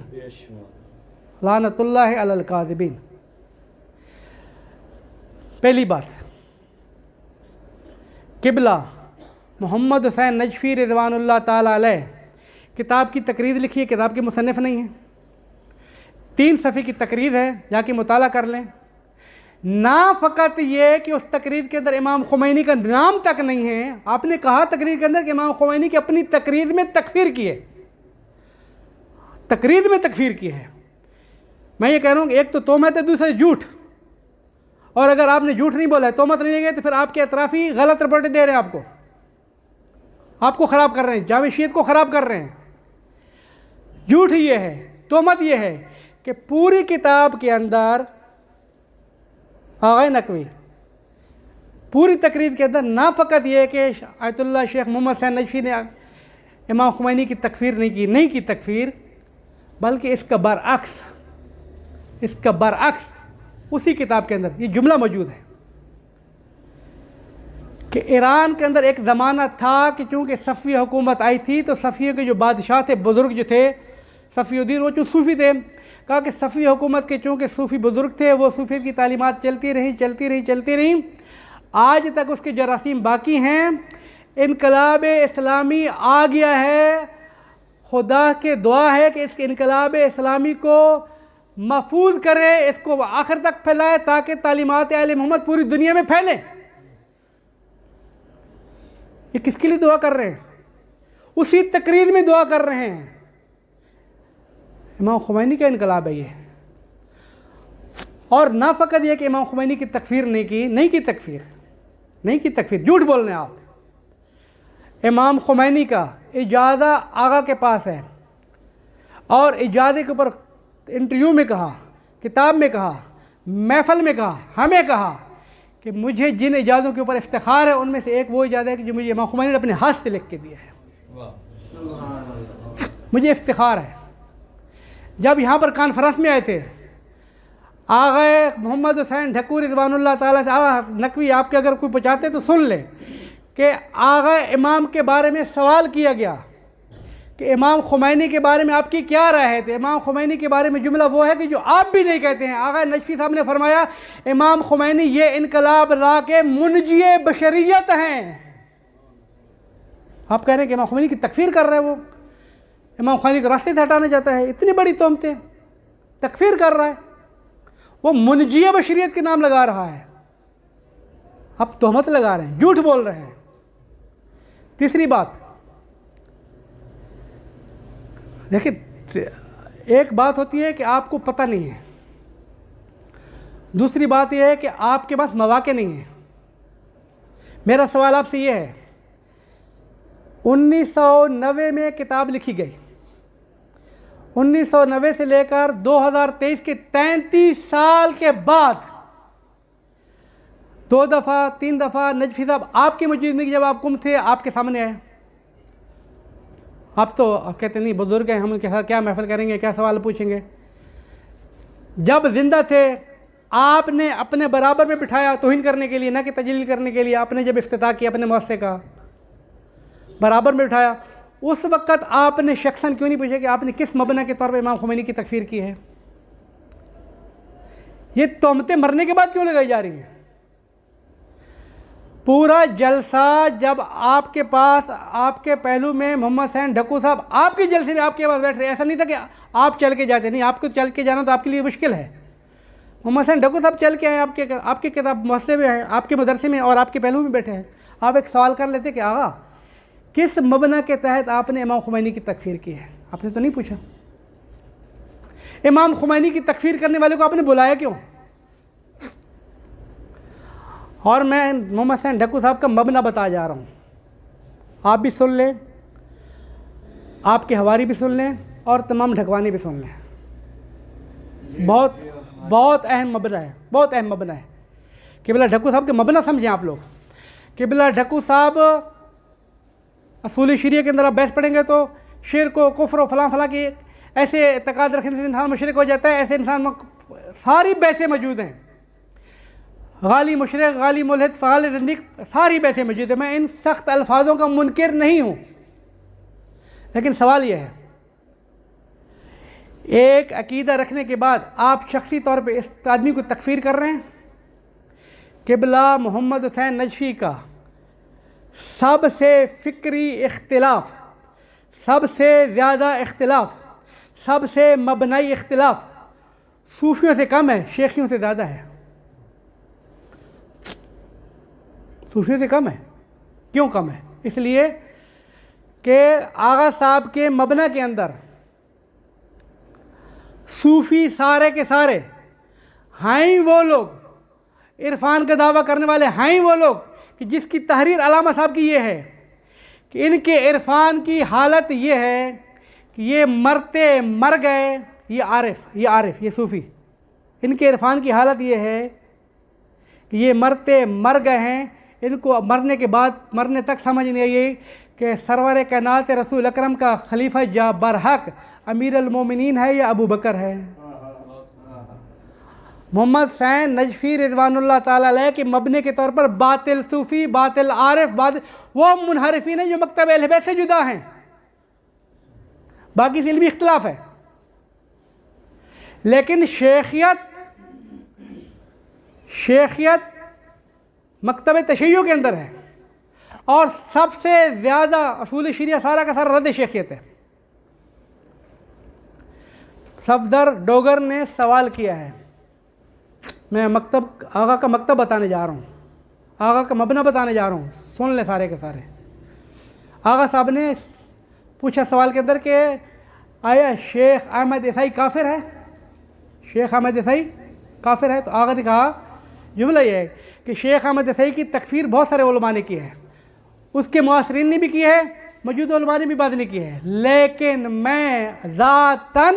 لعنت اللہ علی الکاذبین۔ پہلی بات، قبلہ محمد حسین نجفی رضوان اللہ تعالیٰ علیہ کتاب کی تقریر لکھی ہے، کتاب کے مصنف نہیں ہے، 3 صفحے کی تقریر ہے، جا کے مطالعہ کر لیں۔ نہ فقط یہ کہ اس تقریر کے اندر امام خمینی کا نام تک نہیں ہے، آپ نے کہا تقریر کے اندر کہ امام خمینی کی اپنی تقریر میں تکفیر کی ہے، تقریر میں تکفیر کی ہے۔ میں یہ کہہ رہا ہوں کہ ایک تو تہمت ہے، دوسرا جھوٹ، اور اگر آپ نے جھوٹ نہیں بولا ہے، تہمت نہیں گئے، تو پھر آپ کے اطرافی غلط رپورٹیں دے رہے ہیں، آپ کو خراب کر رہے ہیں، جامع شیعیت کو خراب کر رہے ہیں۔ جھوٹ ہی یہ ہے، تہمت یہ ہے کہ پوری کتاب کے اندر آغا نقوی پوری تقریر کے اندر نہ فقط یہ کہ آیت اللہ شیخ محمد حسین نجفی نے امام خمینی کی تکفیر نہیں کی تکفیر، بلکہ اس کا برعکس اسی کتاب کے اندر یہ جملہ موجود ہے کہ ایران کے اندر ایک زمانہ تھا کہ چونکہ صفوی حکومت آئی تھی تو صفویوں کے جو بادشاہ تھے، بزرگ جو تھے، صفی الدین، وہ چونکہ صوفی تھے، کہا کہ صفوی حکومت کے چونکہ صوفی بزرگ تھے، وہ صوفیت کی تعلیمات چلتی رہیں، آج تک اس کے جراثیم باقی ہیں۔ انقلاب اسلامی آ گیا ہے، خدا کے دعا ہے کہ اس کے انقلاب اسلامی کو محفوظ کرے، اس کو آخر تک پھیلائے تاکہ تعلیمات اہل محمد پوری دنیا میں پھیلیں۔ یہ کس کے لیے دعا کر رہے ہیں؟ اسی تقریر میں دعا کر رہے ہیں۔ امام خمینی کا انقلاب ہے یہ، اور نہ فقط یہ کہ امام خمینی کی تکفیر نہیں کی تکفیر، جھوٹ بول رہے ہیں آپ۔ امام خمینی کا اجازہ آغا کے پاس ہے، اور اجازے کے اوپر انٹرویو میں کہا، کتاب میں کہا، محفل میں کہا، ہمیں کہا کہ مجھے جن اجازوں کے اوپر افتخار ہے ان میں سے ایک وہ اجازت ہے کہ جو مجھے امام خمینی نے اپنے ہاتھ سے لکھ کے دیا ہے، مجھے افتخار ہے۔ جب یہاں پر کانفرنس میں آئے تھے آغا محمد حسین ڈھکو رضوان اللہ تعالیٰ سے، آغا نقوی آپ کے اگر کوئی پہنچاتے تو سن لے کہ آغا امام کے بارے میں سوال کیا گیا کہ امام خمینی کے بارے میں آپ کی کیا رائے ہے؟ تو امام خمینی کے بارے میں جملہ وہ ہے کہ جو آپ بھی نہیں کہتے ہیں۔ آغا نجفی صاحب نے فرمایا امام خمینی یہ انقلاب لا کے منجی بشریت ہیں۔ آپ کہہ رہے ہیں کہ امام خمینی کی تکفیر کر رہے ہیں، وہ امام خمینی کو راستے سے ہٹانا چاہتا ہے، اتنی بڑی تہمتیں، تکفیر کر رہا ہے، وہ منجی بشریت کے نام لگا رہا ہے، آپ تہمت لگا رہے ہیں، جھوٹ بول رہے ہیں۔ تیسری بات، دیکھیں ایک بات ہوتی ہے کہ آپ کو پتہ نہیں ہے، دوسری بات یہ ہے کہ آپ کے پاس مواقع نہیں ہیں۔ میرا سوال آپ سے یہ ہے، 1990 میں کتاب لکھی گئی، 1990 سے لے کر 2023 کے 33 سال کے بعد 2 دفعہ 3 دفعہ نجفی صاحب آپ کی موجودگی میں جب آپ گم تھے آپ کے سامنے آئے. آپ تو کہتے نہیں بزرگ ہیں، ہم ان کے ساتھ کیا محفل کریں گے، کیا سوال پوچھیں گے. جب زندہ تھے آپ نے اپنے برابر میں بٹھایا توہین کرنے کے لیے، نہ کہ تجلیل کرنے کے لیے. آپ نے جب افتتاح کیا اپنے مؤسسے کا برابر میں بٹھایا، اس وقت آپ نے شخصاً کیوں نہیں پوچھا کہ آپ نے کس مبنی کے طور پہ امام خمینی کی تکفیر کی ہے؟ یہ تہمتیں مرنے کے بعد کیوں لگائی جا رہی ہیں؟ پورا جلسہ جب آپ کے پاس آپ کے پہلو میں محمد حسین ڈھکو صاحب آپ کے جلسے میں آپ کے پاس بیٹھ رہے، ایسا نہیں تھا کہ آپ چل کے جاتے. نہیں، آپ کو چل کے جانا تو آپ کے لیے مشکل ہے. محمد حسین ڈھکو صاحب چل کے آئے، آپ کے کتاب مؤسسے میں ہیں، آپ کے مدرسے میں اور آپ کے پہلو میں بیٹھے ہیں. آپ ایک سوال کر لیتے کہ آغا کس مبنی کے تحت آپ نے امام خمینی کی تکفیر کی ہے؟ آپ نے تو نہیں پوچھا. امام خمینی کی تکفیر کرنے والے کو آپ نے بلایا کیوں؟ اور میں محمد حسین ڈھکو صاحب کا مبنی بتا جا رہا ہوں، آپ بھی سن لیں، آپ کے حواری بھی سن لیں اور تمام ڈھکوانی بھی سن لیں. بہت اہم مبنی ہے، بہت اہم مبنی ہے. قبلہ ڈھکو صاحب کے مبنی سمجھیں آپ لوگ. قبلہ ڈھکو صاحب اصول شریعہ کے اندر آپ بحث پڑھیں گے تو شرک و کفر و فلاں فلاں کی ایسے اعتقاد رکھنے سے انسان مشرک ہو جاتا ہے، ایسے انسان ساری بحثیں موجود ہیں. غالی مشرک، غالی ملحد، فعال زندیق، ساری بحثیں موجود ہیں. میں ان سخت الفاظوں کا منکر نہیں ہوں، لیکن سوال یہ ہے ایک عقیدہ رکھنے کے بعد آپ شخصی طور پہ اس آدمی کو تکفیر کر رہے ہیں. قبلہ محمد حسین نجفی کا سب سے فکری اختلاف، سب سے زیادہ اختلاف، سب سے مبنی اختلاف صوفیوں سے کم ہے، شیخیوں سے زیادہ ہے. صوفیوں سے کم ہے. کیوں کم ہے؟ اس لیے کہ آغا صاحب کے مبنی کے اندر صوفی سارے کے سارے ہیں وہ لوگ، عرفان کا دعویٰ کرنے والے ہیں وہ لوگ کہ جس کی تحریر علامہ صاحب کی یہ ہے کہ ان کے عرفان کی حالت یہ ہے کہ یہ مرتے مر گئے. یہ عارف یہ صوفی، ان کے عرفان کی حالت یہ ہے کہ یہ مرتے مر گئے ہیں. ان کو مرنے کے بعد مرنے تک سمجھ نہیں آئی کہ سرور کائنات رسول اکرم کا خلیفہ جا برحق امیر المومنین ہے یا ابو بکر ہے. محمد حسین نجفی رضوان اللہ تعالیٰ علیہ کے مبنی کے طور پر باطل صوفی، باطل عارف، وہ منحرفین ہیں جو مکتب اہل بیت سے جدا ہیں. باقی سے علمی اختلاف ہے، لیکن شیخیت مکتب تشیع کے اندر ہے. اور سب سے زیادہ اصول شریعہ سارا کا سارا رد شیخیت ہے. صفدر ڈوگر نے سوال کیا ہے، میں آغا کا مکتب بتانے جا رہا ہوں، آغا کا مبنی بتانے جا رہا ہوں، سن لے سارے کے سارے. آغا صاحب نے پوچھا سوال کے اندر کہ آیا شیخ احمد عیسائی کافر ہے؟ شیخ احمد عیسائی کافر ہے؟ تو آغا نے کہا جملہ یہ ہے کہ شیخ احمد عیسائی کی تکفیر بہت سارے علماء نے کی ہے، اس کے معاصرین نے بھی کی ہے، موجود علماء نے بھی بعد نے کی ہے، لیکن میں ذاتاً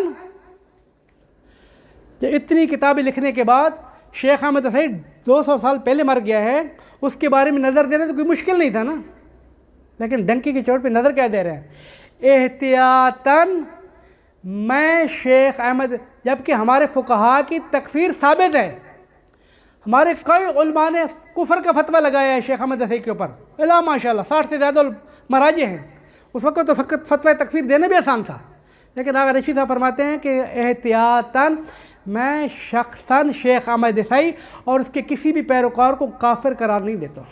اتنی کتابیں لکھنے کے بعد شیخ احمد عیسائی 200 سال پہلے مر گیا ہے، اس کے بارے میں نظر دینا تو کوئی مشکل نہیں تھا نا. لیکن ڈنکی کی چوٹ پہ نظر کیا دے رہے ہیں؟ احتیاطاً میں شیخ احمد، جبکہ ہمارے فقہاء کی تکفیر ثابت ہے، ہمارے کئی علماء نے کفر کا فتویٰ لگایا ہے شیخ احمد عیسائی کے اوپر، اللہ ماشاءاللہ 60 سے زیادہ مراجع ہیں. اس وقت تو فقط فتویٰ تکفیر دینا بھی آسان تھا، لیکن آغا رشید صاحب فرماتے ہیں کہ احتیاطاً میں شخصاً شیخ احمد عیسائی اور اس کے کسی بھی پیروکار کو کافر قرار نہیں دیتا.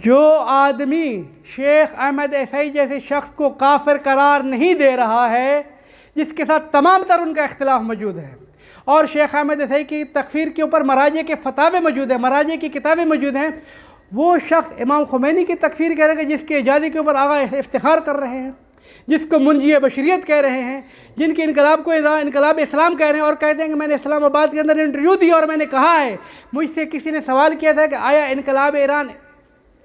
جو آدمی شیخ احمد عیسائی جیسے شخص کو کافر قرار نہیں دے رہا ہے، جس کے ساتھ تمام تر ان کا اختلاف موجود ہے، اور شیخ احمد عیسائی کی تکفیر کے اوپر مراجع کے فتاوے موجود ہیں، مراجع کی کتابیں موجود ہیں، وہ شخص امام خمینی کی تکفیر کرے گا جس کے ایجادی کے اوپر آغا افتخار کر رہے ہیں، جس کو منجی بشریت کہہ رہے ہیں، جن کے انقلاب کو انقلاب اسلام کہہ رہے ہیں، اور کہتے ہیں کہ میں نے اسلام آباد کے اندر انٹرویو دیا اور میں نے کہا ہے، مجھ سے کسی نے سوال کیا تھا کہ آیا انقلاب ایران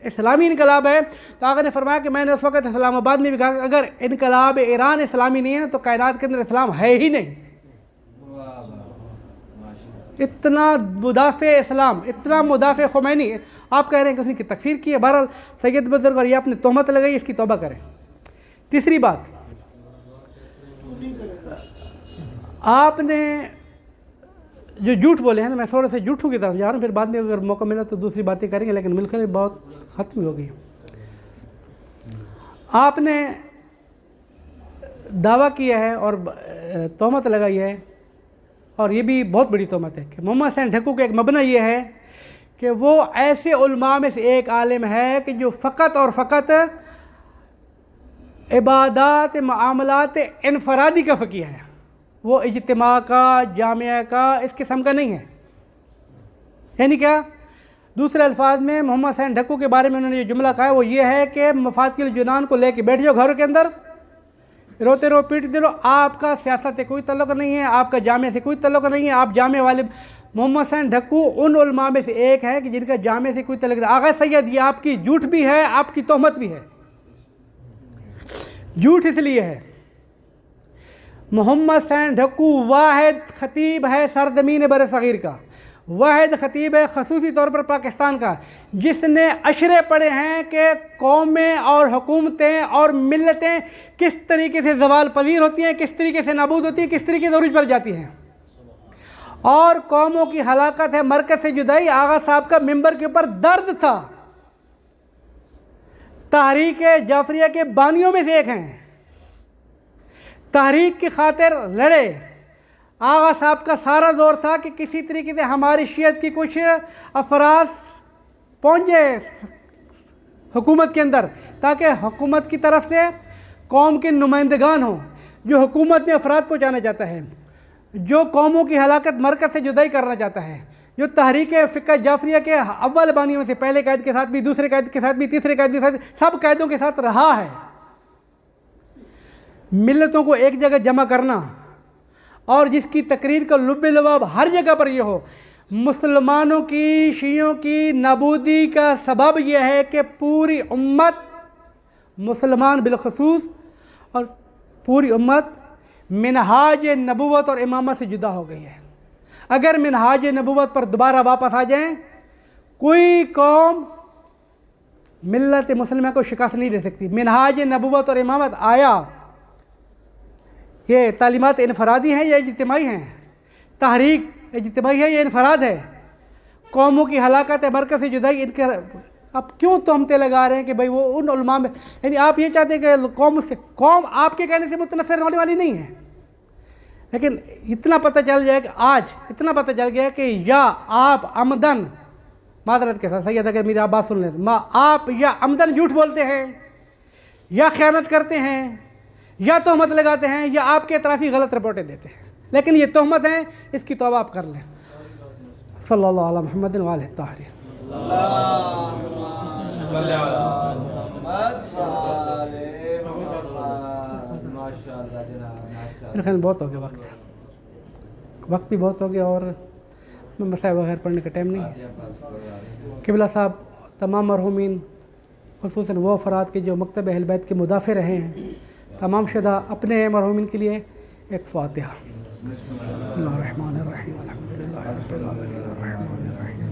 اسلامی انقلاب ہے، تو آقا نے فرمایا کہ میں نے اس وقت اسلام آباد میں بھی کہا کہ اگر انقلاب ایران اسلامی نہیں ہے تو کائنات کے اندر اسلام ہے ہی نہیں۔ اتنا مدافع اسلام، اتنا مدافع خمینی، آپ کہہ رہے ہیں کہ اس نے تکفیر کی ہے۔ بہرحال سید بزرگ اور یہ آپ نے تہمت لگائی، اس کی توبہ کریں۔ تیسری بات، آپ نے جو جھوٹ بولے ہیں نا، میں تھوڑے سے جھوٹوں کی طرف جا رہا ہوں، پھر بعد میں اگر موقع ملا تو دوسری باتیں کریں گے، لیکن ملکر بہت ختم ہو گئی۔ آپ نے دعویٰ کیا ہے اور تہمت لگائی ہے، اور یہ بھی بہت بڑی تہمت ہے کہ محمد حسین ڈھکو کا ایک مبنی یہ ہے کہ وہ ایسے علماء میں سے ایک عالم ہے کہ جو فقط اور فقط عبادات معاملات انفرادی کا فقیہ ہے، وہ اجتماع کا، جامعہ کا، اس قسم کا نہیں ہے۔ یعنی کیا؟ دوسرے الفاظ میں محمد حسین ڈھکو کے بارے میں انہوں نے جو جملہ کہا ہے وہ یہ ہے کہ مفاتیح الجنان کو لے کے بیٹھ جاؤ گھروں کے اندر، روتے رہو، پیٹتے رہو، آپ کا سیاست سے کوئی تعلق نہیں ہے، آپ کا جامعہ سے کوئی تعلق نہیں ہے، آپ جامعہ والے۔ محمد حسین ڈھکو ان علماء میں سے ایک ہے کہ جن کا جامعہ سے کوئی تعلق نہیں۔ آغا سید، یہ آپ کی جھوٹ بھی ہے، آپ کی تہمت بھی ہے۔ جھوٹ اس لیے ہے، محمد حسین ڈھکو واحد خطیب ہے سرزمین بر صغیر کا، واحد خطیب ہے خصوصی طور پر پاکستان کا، جس نے اشرے پڑھے ہیں کہ قومیں اور حکومتیں اور ملتیں کس طریقے سے زوال پذیر ہوتی ہیں، کس طریقے سے نابود ہوتی ہیں، کس طریقے سے عروج پر جاتی ہیں، اور قوموں کی ہلاکت ہے، مرکز سے جدائی۔ آغا صاحب کا ممبر کے اوپر درد تھا، تحریک جعفریہ کے بانیوں میں سے ایک ہیں، تحریک کی خاطر لڑے۔ آغا صاحب کا سارا زور تھا کہ کسی طریقے سے ہماری شیعت کی کچھ افراد پہنچ جائے حکومت کے اندر، تاکہ حکومت کی طرف سے قوم کے نمائندگان ہوں، جو حکومت میں افراد پہنچانا چاہتا ہے، جو قوموں کی ہلاکت، مرکز سے جدائی کرنا چاہتا ہے، جو تحریک فقہ جعفریہ کے اول بانیوں میں سے پہلے قائد کے ساتھ بھی، دوسرے قائد کے ساتھ بھی، تیسرے قائد کے ساتھ، سب قائدوں کے ساتھ رہا ہے۔ ملتوں کو ایک جگہ جمع کرنا، اور جس کی تقریر کا لب لباب ہر جگہ پر یہ ہو، مسلمانوں کی، شیعوں کی نابودی کا سبب یہ ہے کہ پوری امت، مسلمان بالخصوص اور پوری امت منہاج نبوت اور امامت سے جدا ہو گئی ہے۔ اگر منہاج نبوت پر دوبارہ واپس آ جائیں، کوئی قوم ملت مسلمہ کو شکست نہیں دے سکتی۔ منہاج نبوت اور امامت آیا، یہ تعلیمات انفرادی ہیں یا اجتماعی ہیں؟ تحریک اجتماعی ہے یا انفراد ہے؟ قوموں کی ہلاکت ہے، مرکز سے جدائی، ان کے اب کیوں تہمتیں لگا رہے ہیں کہ بھائی وہ ان علماء میں، یعنی آپ یہ چاہتے ہیں کہ قوم آپ کے کہنے سے متنفر ہونے والی نہیں ہے، لیکن اتنا پتہ چل جائے کہ آج اتنا پتہ چل گیا کہ یا آپ عمدن، معذرت کے ساتھ سید اگر میری آپ بات سن لیں تو، آپ یا عمدن جھوٹ بولتے ہیں، یا خیانت کرتے ہیں، یا تہمت لگاتے ہیں، یا آپ کے اطرافی غلط رپورٹیں دیتے ہیں، لیکن یہ تہمت ہیں، اس کی توبہ آپ کر لیں۔ صلی اللہ علیہ محمد وآلہ الطاہرین۔ میرے خیال بہت ہو گیا، وقت بھی بہت ہو گیا، اور مسائل وغیرہ پڑھنے کا ٹائم نہیں ہے۔ قبلہ صاحب تمام مرحومین، خصوصاً وہ افراد کے جو مکتب اہل بیت کے مدافع رہے ہیں، تمام شہداء، اپنے مرحومین کے لیے ایک فاتحہ۔ بسم اللہ الرحمن الرحیم، الحمدللہ رب العالمین، الرحمن الرحیم،